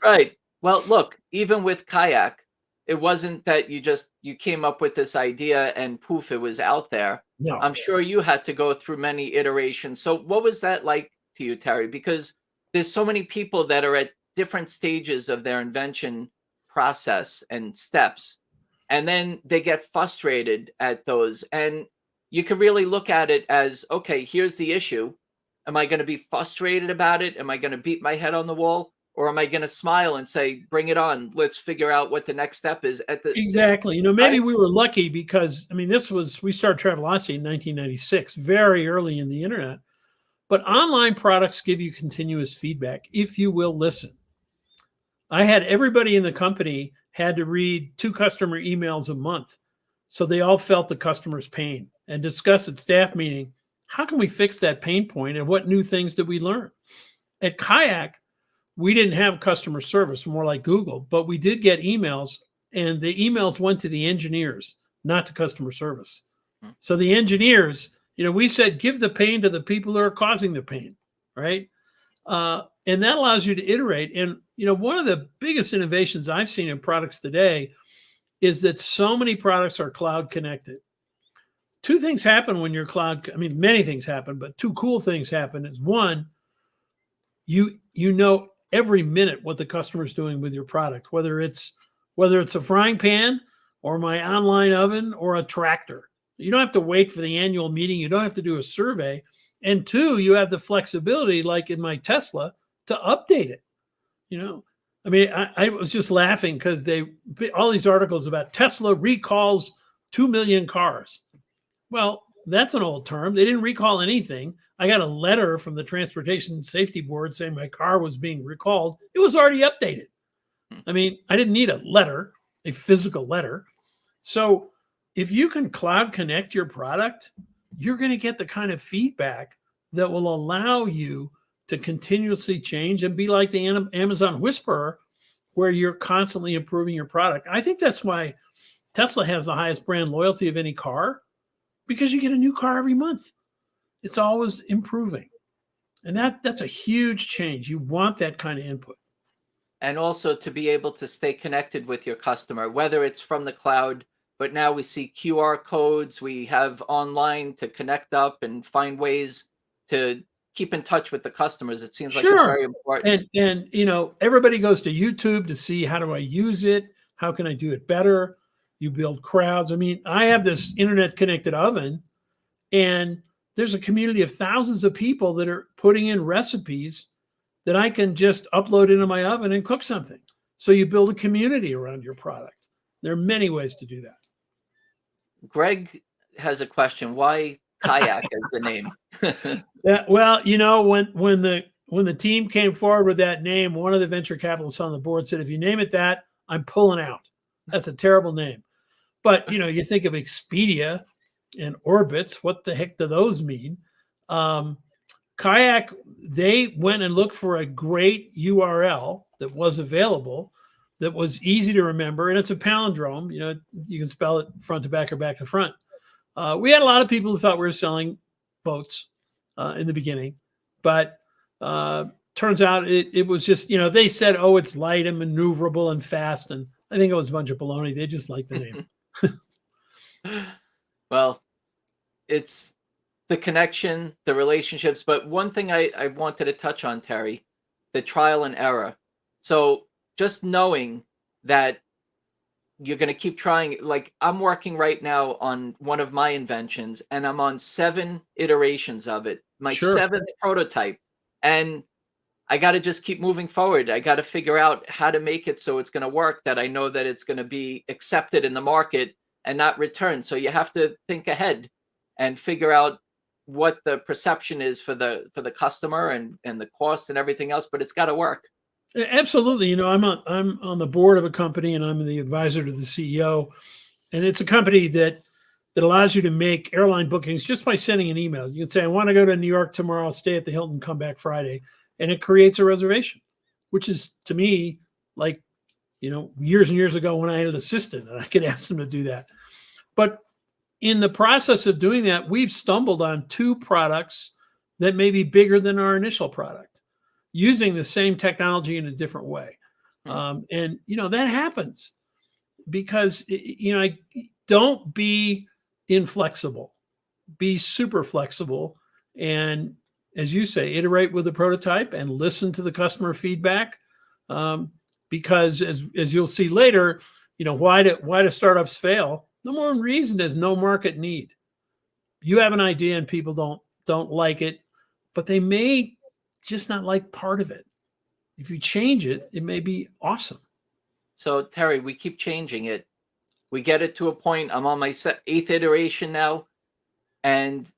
Right. Well, look, even with Kayak, it wasn't that you came up with this idea and poof, it was out there. No. I'm sure you had to go through many iterations. So what was that like to you, Terry? Because there's so many people that are at different stages of their invention process and steps, and then they get frustrated at those. And you can really look at it as, okay, here's the issue. Am I going to be frustrated about it? Am I going to beat my head on the wall? Or am I going to smile and say, bring it on? Let's figure out what the next step is at the Exactly. Maybe we were lucky because, we started Travelocity in 1996, very early in the internet. But online products give you continuous feedback if you will listen. I had everybody in the company had to read 2 customer emails a month. So they all felt the customer's pain and discuss at staff meeting, how can we fix that pain point and what new things did we learn? At Kayak, we didn't have customer service, more like Google, but we did get emails, and the emails went to the engineers, not to customer service. So the engineers, we said, give the pain to the people who are causing the pain, right? And that allows you to iterate. And, one of the biggest innovations I've seen in products today is that so many products are cloud connected. 2 things happen when you're cloud. Many things happen, but 2 cool things happen. Is one, you know every minute what the customer is doing with your product, whether it's a frying pan or my online oven or a tractor. You don't have to wait for the annual meeting. You don't have to do a survey. And 2, you have the flexibility, like in my Tesla, to update it. I mean, I was just laughing because all these articles about Tesla recalls 2 million cars. Well, that's an old term. They didn't recall anything. I got a letter from the Transportation Safety Board saying my car was being recalled. It was already updated. I mean, I didn't need a letter, a physical letter. So if you can cloud connect your product, you're going to get the kind of feedback that will allow you to continuously change and be like the Amazon Whisperer, where you're constantly improving your product. I think that's why Tesla has the highest brand loyalty of any car, because you get a new car every month. It's always improving. And that's a huge change. You want that kind of input. And also to be able to stay connected with your customer, whether it's from the cloud, but now we see QR codes, we have online to connect up and find ways to keep in touch with the customers. It seems like it's very important. And you know, everybody goes to YouTube to see, how do I use it? How can I do it better? You build crowds. I mean, I have this internet connected oven, and there's a community of thousands of people that are putting in recipes that I can just upload into my oven and cook something. So you build a community around your product. There are many ways to do that. Greg has a question. Why Kayak is the name? Yeah, well, you know, when the team came forward with that name, one of the venture capitalists on the board said, if you name it that, I'm pulling out. That's a terrible name. But, you know, you think of Expedia and Orbitz, what the heck do those mean? Kayak, they went and looked for a great URL that was available, that was easy to remember, and it's a palindrome. You know, you can spell it front to back or back to front. We had a lot of people who thought we were selling boats in the beginning, but turns out it was just, you know, they said, oh, it's light and maneuverable and fast, and I think it was a bunch of baloney. They just liked the name. Well, it's the connection, the relationships. But one thing I wanted to touch on, Terry, the trial and error. So just knowing that you're going to keep trying, like I'm working right now on one of my inventions and I'm on 7 iterations of it, my 7th prototype. And I got to just keep moving forward. I got to figure out how to make it so it's going to work, that I know that it's going to be accepted in the market and not returned. So you have to think ahead and figure out what the perception is for the customer and the cost and everything else, but it's got to work. Absolutely. You know, I'm on the board of a company and I'm the advisor to the CEO. And it's a company that allows you to make airline bookings just by sending an email. You can say, I want to go to New York tomorrow, stay at the Hilton, come back Friday. And it creates a reservation, which is, to me, like, you know, years and years ago when I had an assistant and I could ask them to do that. But in the process of doing that, we've stumbled on 2 products that may be bigger than our initial product, using the same technology in a different way. And, you know, that happens because, you know, don't be inflexible, be super flexible. And as you say, iterate with the prototype and listen to the customer feedback. Because as you'll see later, you know, why do startups fail? Number one reason is no market need. You have an idea and people don't like it, but they may just not like part of it. If you change it, it may be awesome. So Terry, we keep changing it. We get it to a point. I'm on my 8th iteration now, and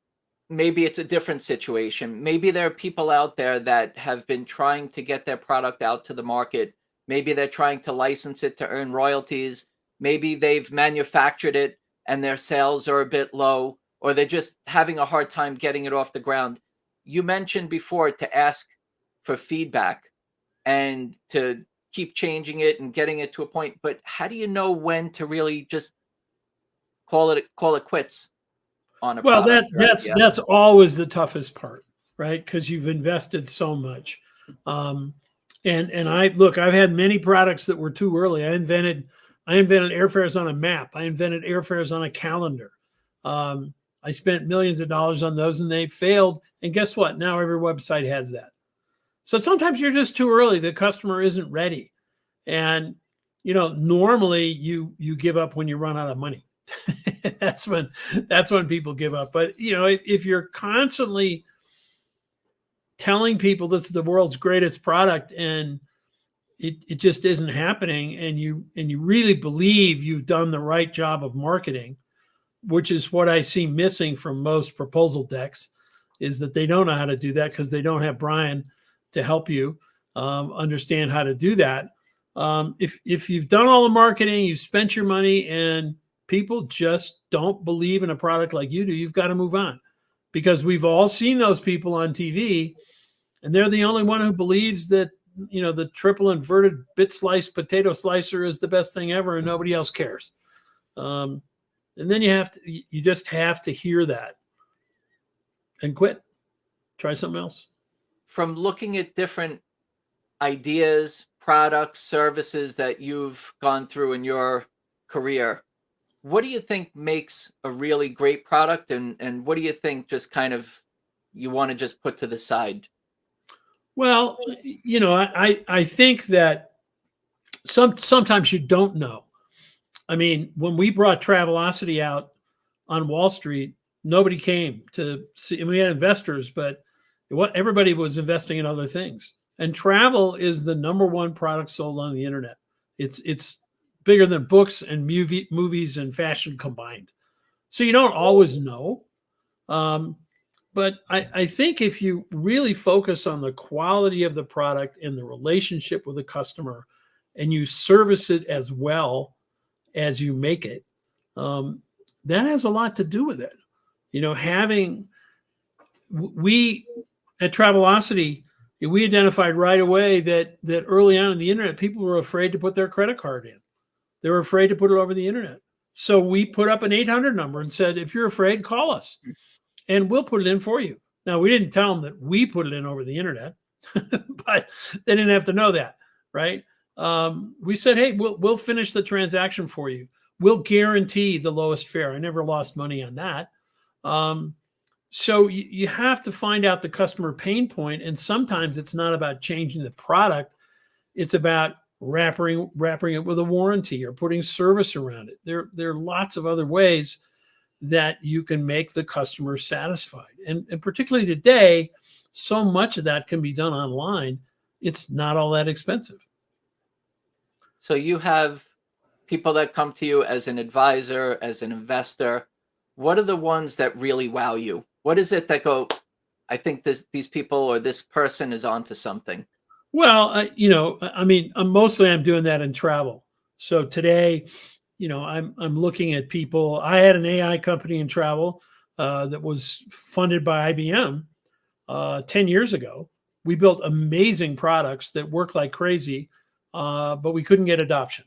maybe it's a different situation. Maybe there are people out there that have been trying to get their product out to the market. Maybe they're trying to license it to earn royalties. Maybe they've manufactured it and their sales are a bit low, or they're just having a hard time getting it off the ground. You mentioned before to ask for feedback and to keep changing it and getting it to a point. But how do you know when to really just call it quits on a product? That's always the toughest part, right? Because you've invested so much. And I've had many products that were too early. I invented airfares on a map. I invented airfares on a calendar. I spent millions of dollars on those and they failed. And guess what? Now every website has that. So sometimes you're just too early. The customer isn't ready. And, you know, normally you give up when you run out of money. That's when people give up. But, you know, if you're constantly telling people this is the world's greatest product and it just isn't happening, and you really believe you've done the right job of marketing, which is what I see missing from most proposal decks, is that they don't know how to do that because they don't have Brian to help you understand how to do that. If you've done all the marketing, you've spent your money, and people just don't believe in a product like you do, you've got to move on, because we've all seen those people on TV, and they're the only one who believes that, you know, the triple inverted bit slice potato slicer is the best thing ever, and nobody else cares. And then you just have to hear that and quit. Try something else. From looking at different ideas, products, services that you've gone through in your career, what do you think makes a really great product, and what do you think just kind of you want to just put to the side? Well, you know, I think that sometimes you don't know. I mean, when we brought Travelocity out on Wall Street, nobody came to see. And we had investors, but everybody was investing in other things. And travel is the #1 product sold on the internet. It's bigger than books and movies and fashion combined. So you don't always know. But I think if you really focus on the quality of the product and the relationship with the customer, and you service it as well as you make it, that has a lot to do with it. You know, we at Travelocity, we identified right away that early on in the internet, people were afraid to put their credit card in. They were afraid to put it over the internet. So we put up an 800 number and said, if you're afraid, call us, and we'll put it in for you. Now, we didn't tell them that we put it in over the internet, but they didn't have to know that, right? We said, hey, we'll finish the transaction for you. We'll guarantee the lowest fare. I never lost money on that. So you have to find out the customer pain point, and sometimes it's not about changing the product. It's about wrapping it with a warranty or putting service around it. There are lots of other ways that you can make the customer satisfied. And particularly today, so much of that can be done online. It's not all that expensive. So you have people that come to you as an advisor, as an investor. What are the ones that really wow you? What is it that go, I think these people or this person is onto something? Well, you know, I mean, I'm doing that in travel. So today, you know, I'm looking at people. I had an AI company in travel that was funded by IBM 10 years ago. We built amazing products that work like crazy, but we couldn't get adoption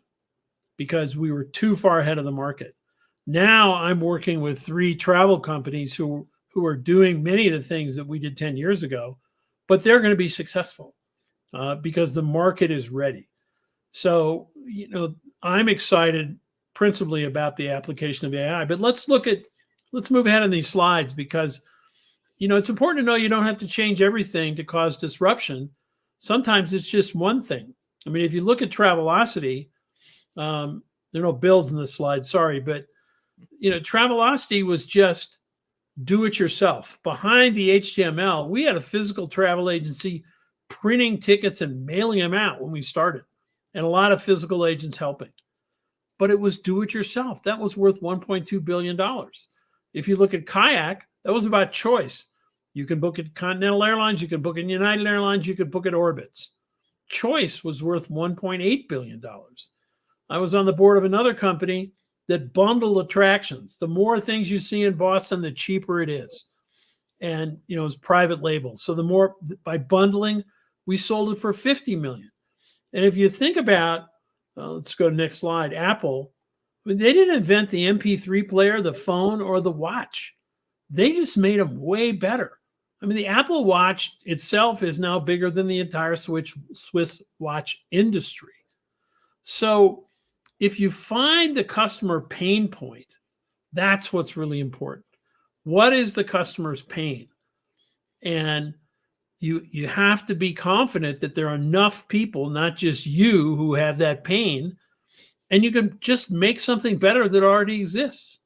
because we were too far ahead of the market. Now I'm working with 3 travel companies who are doing many of the things that we did 10 years ago, but they're going to be successful because the market is ready. So, you know, I'm excited principally about the application of AI, but let's move ahead on these slides, because, you know, it's important to know you don't have to change everything to cause disruption. Sometimes it's just one thing. I mean, if you look at Travelocity, there are no bills in this slide, sorry, but, you know, Travelocity was just do it yourself. Behind the HTML, we had a physical travel agency printing tickets and mailing them out when we started, and a lot of physical agents helping. But it was do it yourself. That was worth $1.2 billion. If you look at Kayak, that was about choice. You can book at Continental Airlines, you can book at United Airlines, you could book at Orbitz. Choice was worth $1.8 billion. I was on the board of another company that bundled attractions. The more things you see in Boston, the cheaper it is. And, you know, it's private label. So the more, by bundling, we sold it for $50 million. And if you think about, let's go to the next slide, Apple, I mean, they didn't invent the MP3 player, the phone, or the watch. They just made them way better. I mean, the Apple Watch itself is now bigger than the entire Swiss watch industry. So if you find the customer pain point, that's what's really important. What is the customer's pain? And you have to be confident that there are enough people, not just you, who have that pain, and you can just make something better that already exists.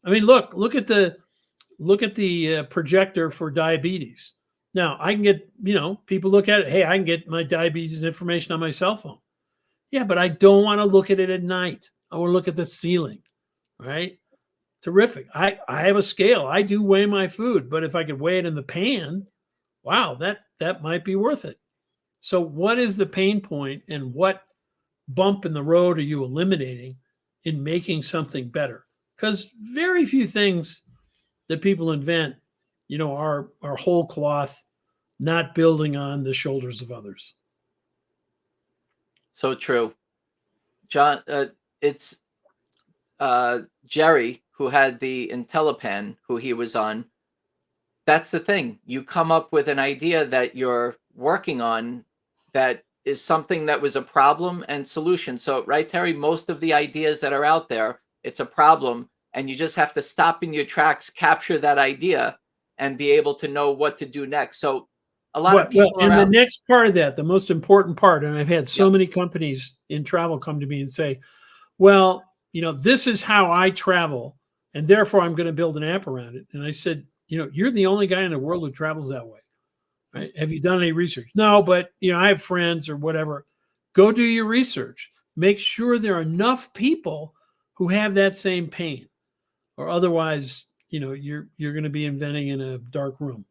I mean, look at the projector for diabetes. Now, I can get, you know, people look at it, hey, I can get my diabetes information on my cell phone. Yeah, but I don't want to look at it at night. I want to look at the ceiling, right? Terrific. I have a scale. I do weigh my food, but if I could weigh it in the pan, wow, that might be worth it. So what is the pain point, and what bump in the road are you eliminating in making something better? Because very few things that people invent, are whole cloth, not building on the shoulders of others. So true. John, it's Jerry who had the IntelliPen, who he was on. That's the thing. You come up with an idea that you're working on that is something that was a problem and solution. So, right, Terry, most of the ideas that are out there, it's a problem, and you just have to stop in your tracks, capture that idea, and be able to know what to do next. So a lot of people and are the out. next part of that, the most important part, and I've had so Yep. many companies in travel come to me and say, well, this is how I travel, and therefore I'm going to build an app around it. And I said, you're the only guy in the world who travels that way. Right? Have you done any research? No, but I have friends or whatever. Go do your research. Make sure there are enough people who have that same pain, or otherwise, you're going to be inventing in a dark room.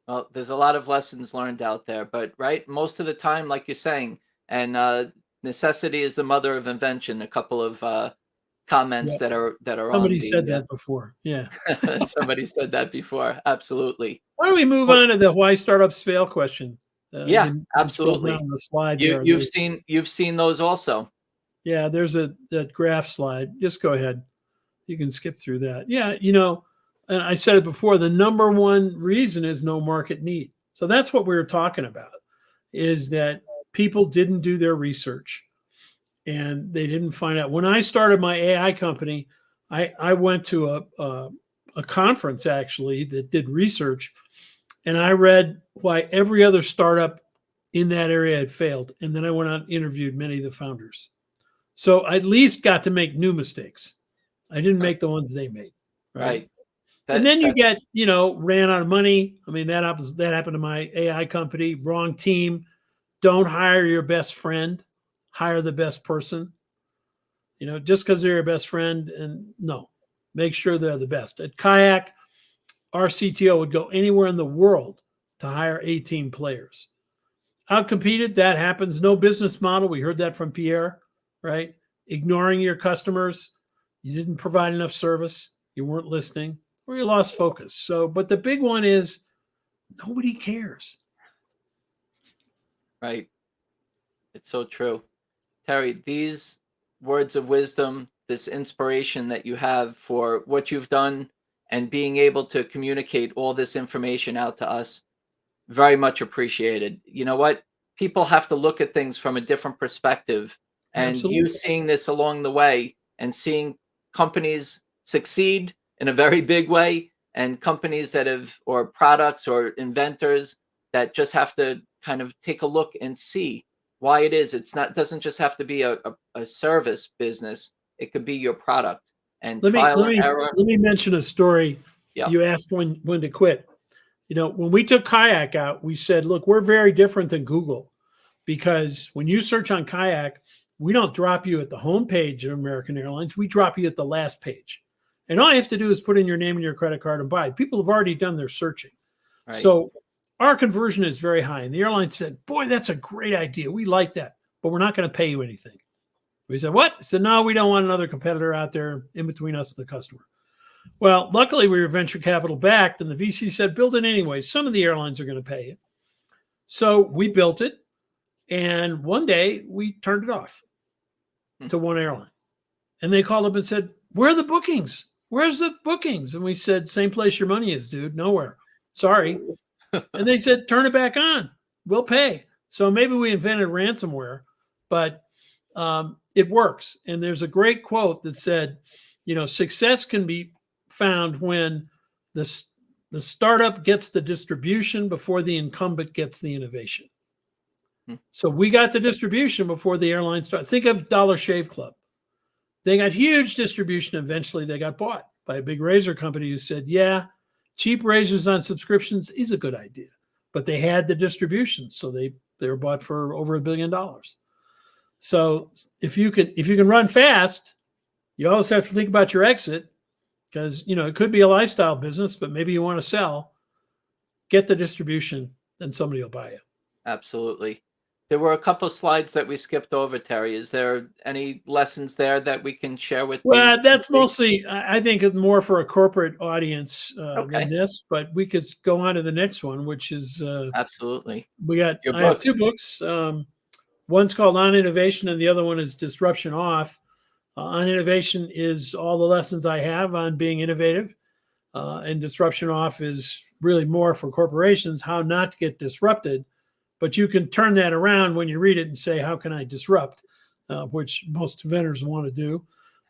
Well, there's a lot of lessons learned out there, but right, most of the time, like you're saying, and necessity is the mother of invention. A couple of comments Yeah. that are Somebody on said that before. Yeah. somebody said that before. Absolutely. Why don't we move on to the why startups fail question? Yeah, You scroll absolutely. down the slide there. You've seen those also. Yeah, there's that graph slide. Just go ahead. You can skip through that. Yeah, and I said it before, the number one reason is no market need. So that's what we were talking about, is that people didn't do their research and they didn't find out. When I started my AI company, I went to a conference actually that did research, and I read why every other startup in that area had failed. And then I went out and interviewed many of the founders. So I at least got to make new mistakes. I didn't make the ones they made. Right. And then you get, ran out of money. I mean, that happened to my AI company. Wrong team. Don't hire your best friend. Hire the best person. Just because they're your best friend, and no, make sure they're the best. At Kayak, our CTO would go anywhere in the world to hire 18 players. Outcompeted, that happens. No business model. We heard that from Pierre, right? Ignoring your customers. You didn't provide enough service. You weren't listening, or you lost focus. So, but the big one is nobody cares. Right. It's so true. Terry, these words of wisdom, this inspiration that you have for what you've done and being able to communicate all this information out to us, very much appreciated. You know what? People have to look at things from a different perspective. And Absolutely. You seeing this along the way and seeing companies succeed in a very big way, and companies that have, or products or inventors that just have to kind of take a look and see why it is. Doesn't just have to be a service business. It could be your product, and trial and error. Let me mention a story. Yep. You asked when to quit. When we took Kayak out, we said, look, we're very different than Google, because when you search on Kayak, we don't drop you at the homepage of American Airlines. We drop you at the last page. And all you have to do is put in your name and your credit card and buy it. People have already done their searching. Right. So our conversion is very high. And the airline said, boy, that's a great idea. We like that, but we're not going to pay you anything. We said, what? I said, no, we don't want another competitor out there in between us and the customer. Well, luckily we were venture capital backed, and the VC said, build it anyway. Some of the airlines are going to pay you. So we built it. And one day we turned it off to one airline. And they called up and said, where are the bookings? Where's the bookings? And we said, same place your money is, dude. Nowhere. Sorry. And they said, turn it back on. We'll pay. So maybe we invented ransomware, but it works. And there's a great quote that said, success can be found when the startup gets the distribution before the incumbent gets the innovation. So we got the distribution before the airline started. Think of Dollar Shave Club. They got huge distribution. Eventually they got bought by a big razor company who said, yeah, cheap razors on subscriptions is a good idea. But they had the distribution. So they were bought for over $1 billion. So if you can run fast, you always have to think about your exit, because it could be a lifestyle business, but maybe you want to sell. Get the distribution, then somebody will buy you. Absolutely. There were a couple of slides that we skipped over, Terry. Is there any lessons there that we can share with Well, the that's mostly, I think, it's more for a corporate audience Okay. than this. But we could go on to the next one, which is Absolutely. I have books. 2 books. One's called On Innovation, and the other one is Disruption Off. On Innovation is all the lessons I have on being innovative, and Disruption Off is really more for corporations, how not to get disrupted. But you can turn that around when you read it and say, how can I disrupt? Which most inventors want to do.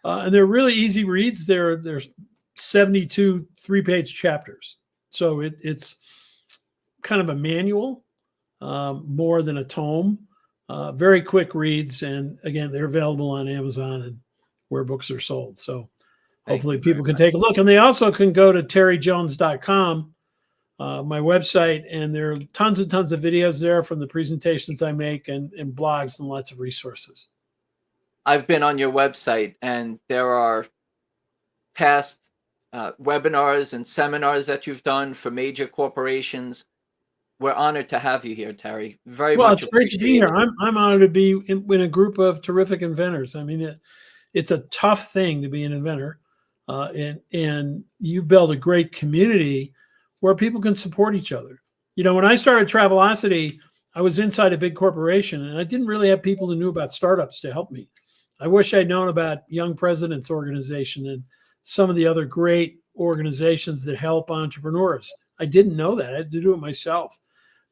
And they're really easy reads. There's 72 3-page chapters. So it's kind of a manual, more than a tome. Very quick reads. And again, they're available on Amazon and where books are sold. So hopefully people can take a look. And they also can go to terryjones.com. My website, and there are tons and tons of videos there from the presentations I make, and blogs and lots of resources. I've been on your website, and there are past webinars and seminars that you've done for major corporations. We're honored to have you here, Terry. Very much It's great to be here. I'm honored to be in a group of terrific inventors. I mean, it's a tough thing to be an inventor, and you've built a great community where people can support each other. When I started Travelocity, I was inside a big corporation, and I didn't really have people who knew about startups to help me. I wish I'd known about Young Presidents Organization and some of the other great organizations that help entrepreneurs. I didn't know that. I had to do it myself.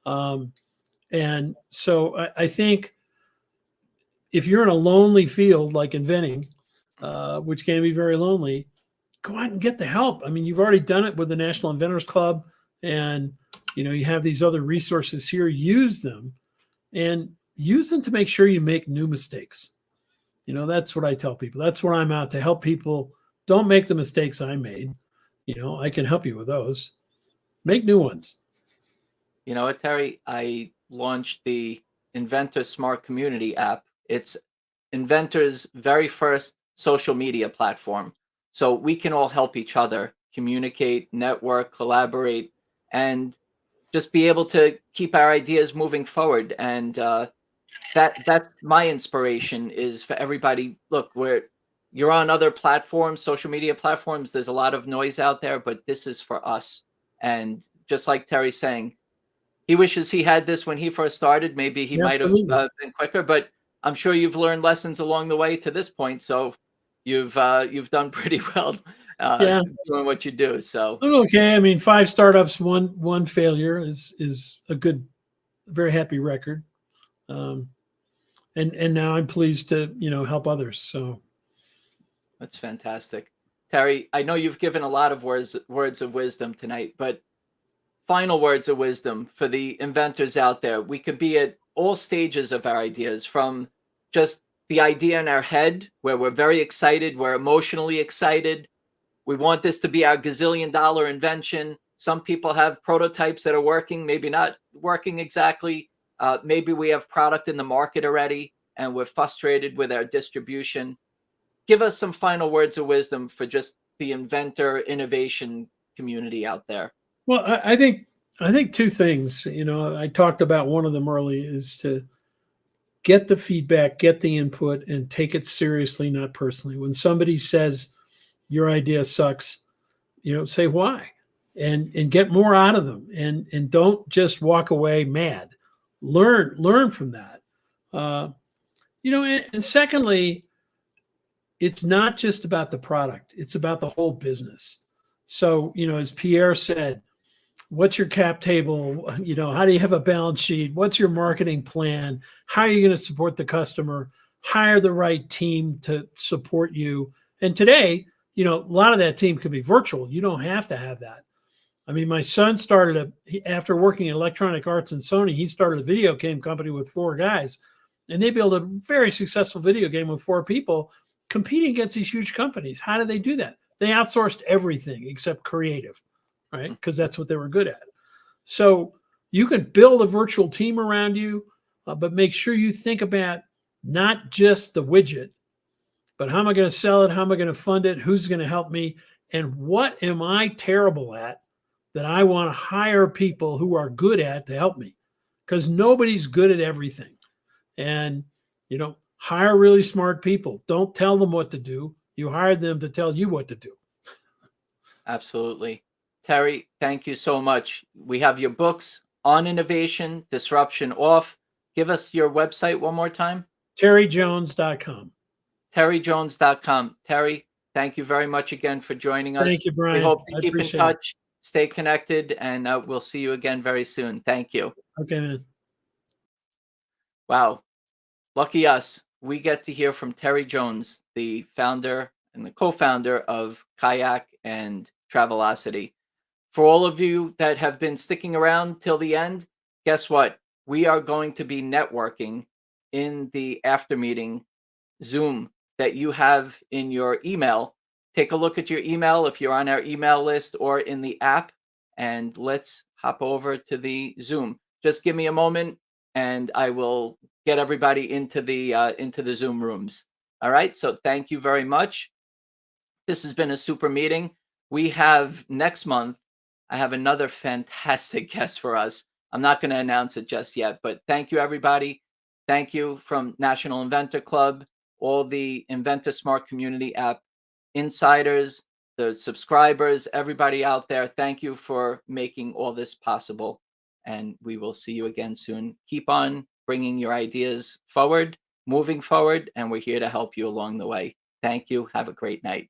And so I think if you're in a lonely field like inventing, which can be very lonely, go out and get the help. I mean, you've already done it with the National Inventors Club, and you have these other resources here. Use them, and use them to make sure you make new mistakes. That's what I tell people. That's what I'm out to help people. Don't make the mistakes I made. I can help you with those. Make new ones. You know what, Terry? I launched the Inventor Smart Community app. It's Inventor's very first social media platform. So we can all help each other communicate, network, collaborate, and just be able to keep our ideas moving forward. And that's my inspiration, is for everybody. Look, you're on other platforms, social media platforms. There's a lot of noise out there, but this is for us. And just like Terry's saying, he wishes he had this when he first started. Maybe he might have been quicker, but I'm sure you've learned lessons along the way to this point. So you've done pretty well doing what you do. So I'm okay. I mean, 5 startups, one failure is a good, very happy record. And now I'm pleased to help others. So that's fantastic, Terry. I know you've given a lot of words of wisdom tonight, but final words of wisdom for the inventors out there. We could be at all stages of our ideas, from just the idea in our head where we're very excited, we're emotionally excited. We want this to be our gazillion-dollar invention. Some people have prototypes that are working, maybe not working exactly. Maybe we have product in the market already and we're frustrated with our distribution. Give us some final words of wisdom for just the inventor innovation community out there. Well, I think 2 things. I talked about one of them early, is to get the feedback, get the input, and take it seriously, not personally. When somebody says your idea sucks, say why, and get more out of them, and don't just walk away mad. Learn from that. And secondly, it's not just about the product; it's about the whole business. So, as Pierre said, what's your cap table? How do you have a balance sheet? What's your marketing plan? How are you going to support the customer? Hire the right team to support you. And today, a lot of that team could be virtual. You don't have to have that. I mean, my son started after working in Electronic Arts and Sony, he started a video game company with 4 guys, and they built a very successful video game with 4 people competing against these huge companies. How did they do that? They outsourced everything except creative, right? Because that's what they were good at. So you can build a virtual team around you, but make sure you think about not just the widget, but how am I going to sell it? How am I going to fund it? Who's going to help me? And what am I terrible at that I want to hire people who are good at to help me? Because nobody's good at everything. And, hire really smart people. Don't tell them what to do. You hire them to tell you what to do. Absolutely. Terry, thank you so much. We have your books on innovation, disruption off. Give us your website one more time. TerryJones.com. TerryJones.com. Terry, thank you very much again for joining us. Thank you, Brian. We hope to I keep in appreciate it. touch, stay connected, and we'll see you again very soon. Thank you. Okay, man. Wow. Lucky us. We get to hear from Terry Jones, the founder and the co-founder of Kayak and Travelocity. For all of you that have been sticking around till the end, guess what? We are going to be networking in the after meeting Zoom that you have in your email. Take a look at your email if you're on our email list or in the app, and let's hop over to the Zoom. Just give me a moment and I will get everybody into the Zoom rooms. All right. So thank you very much. This has been a super meeting. We have next month, I have another fantastic guest for us. I'm not going to announce it just yet, but thank you, everybody. Thank you from National Inventor Club, all the Inventor Smart Community app insiders, the subscribers, everybody out there. Thank you for making all this possible. And we will see you again soon. Keep on bringing your ideas forward, moving forward, and we're here to help you along the way. Thank you. Have a great night.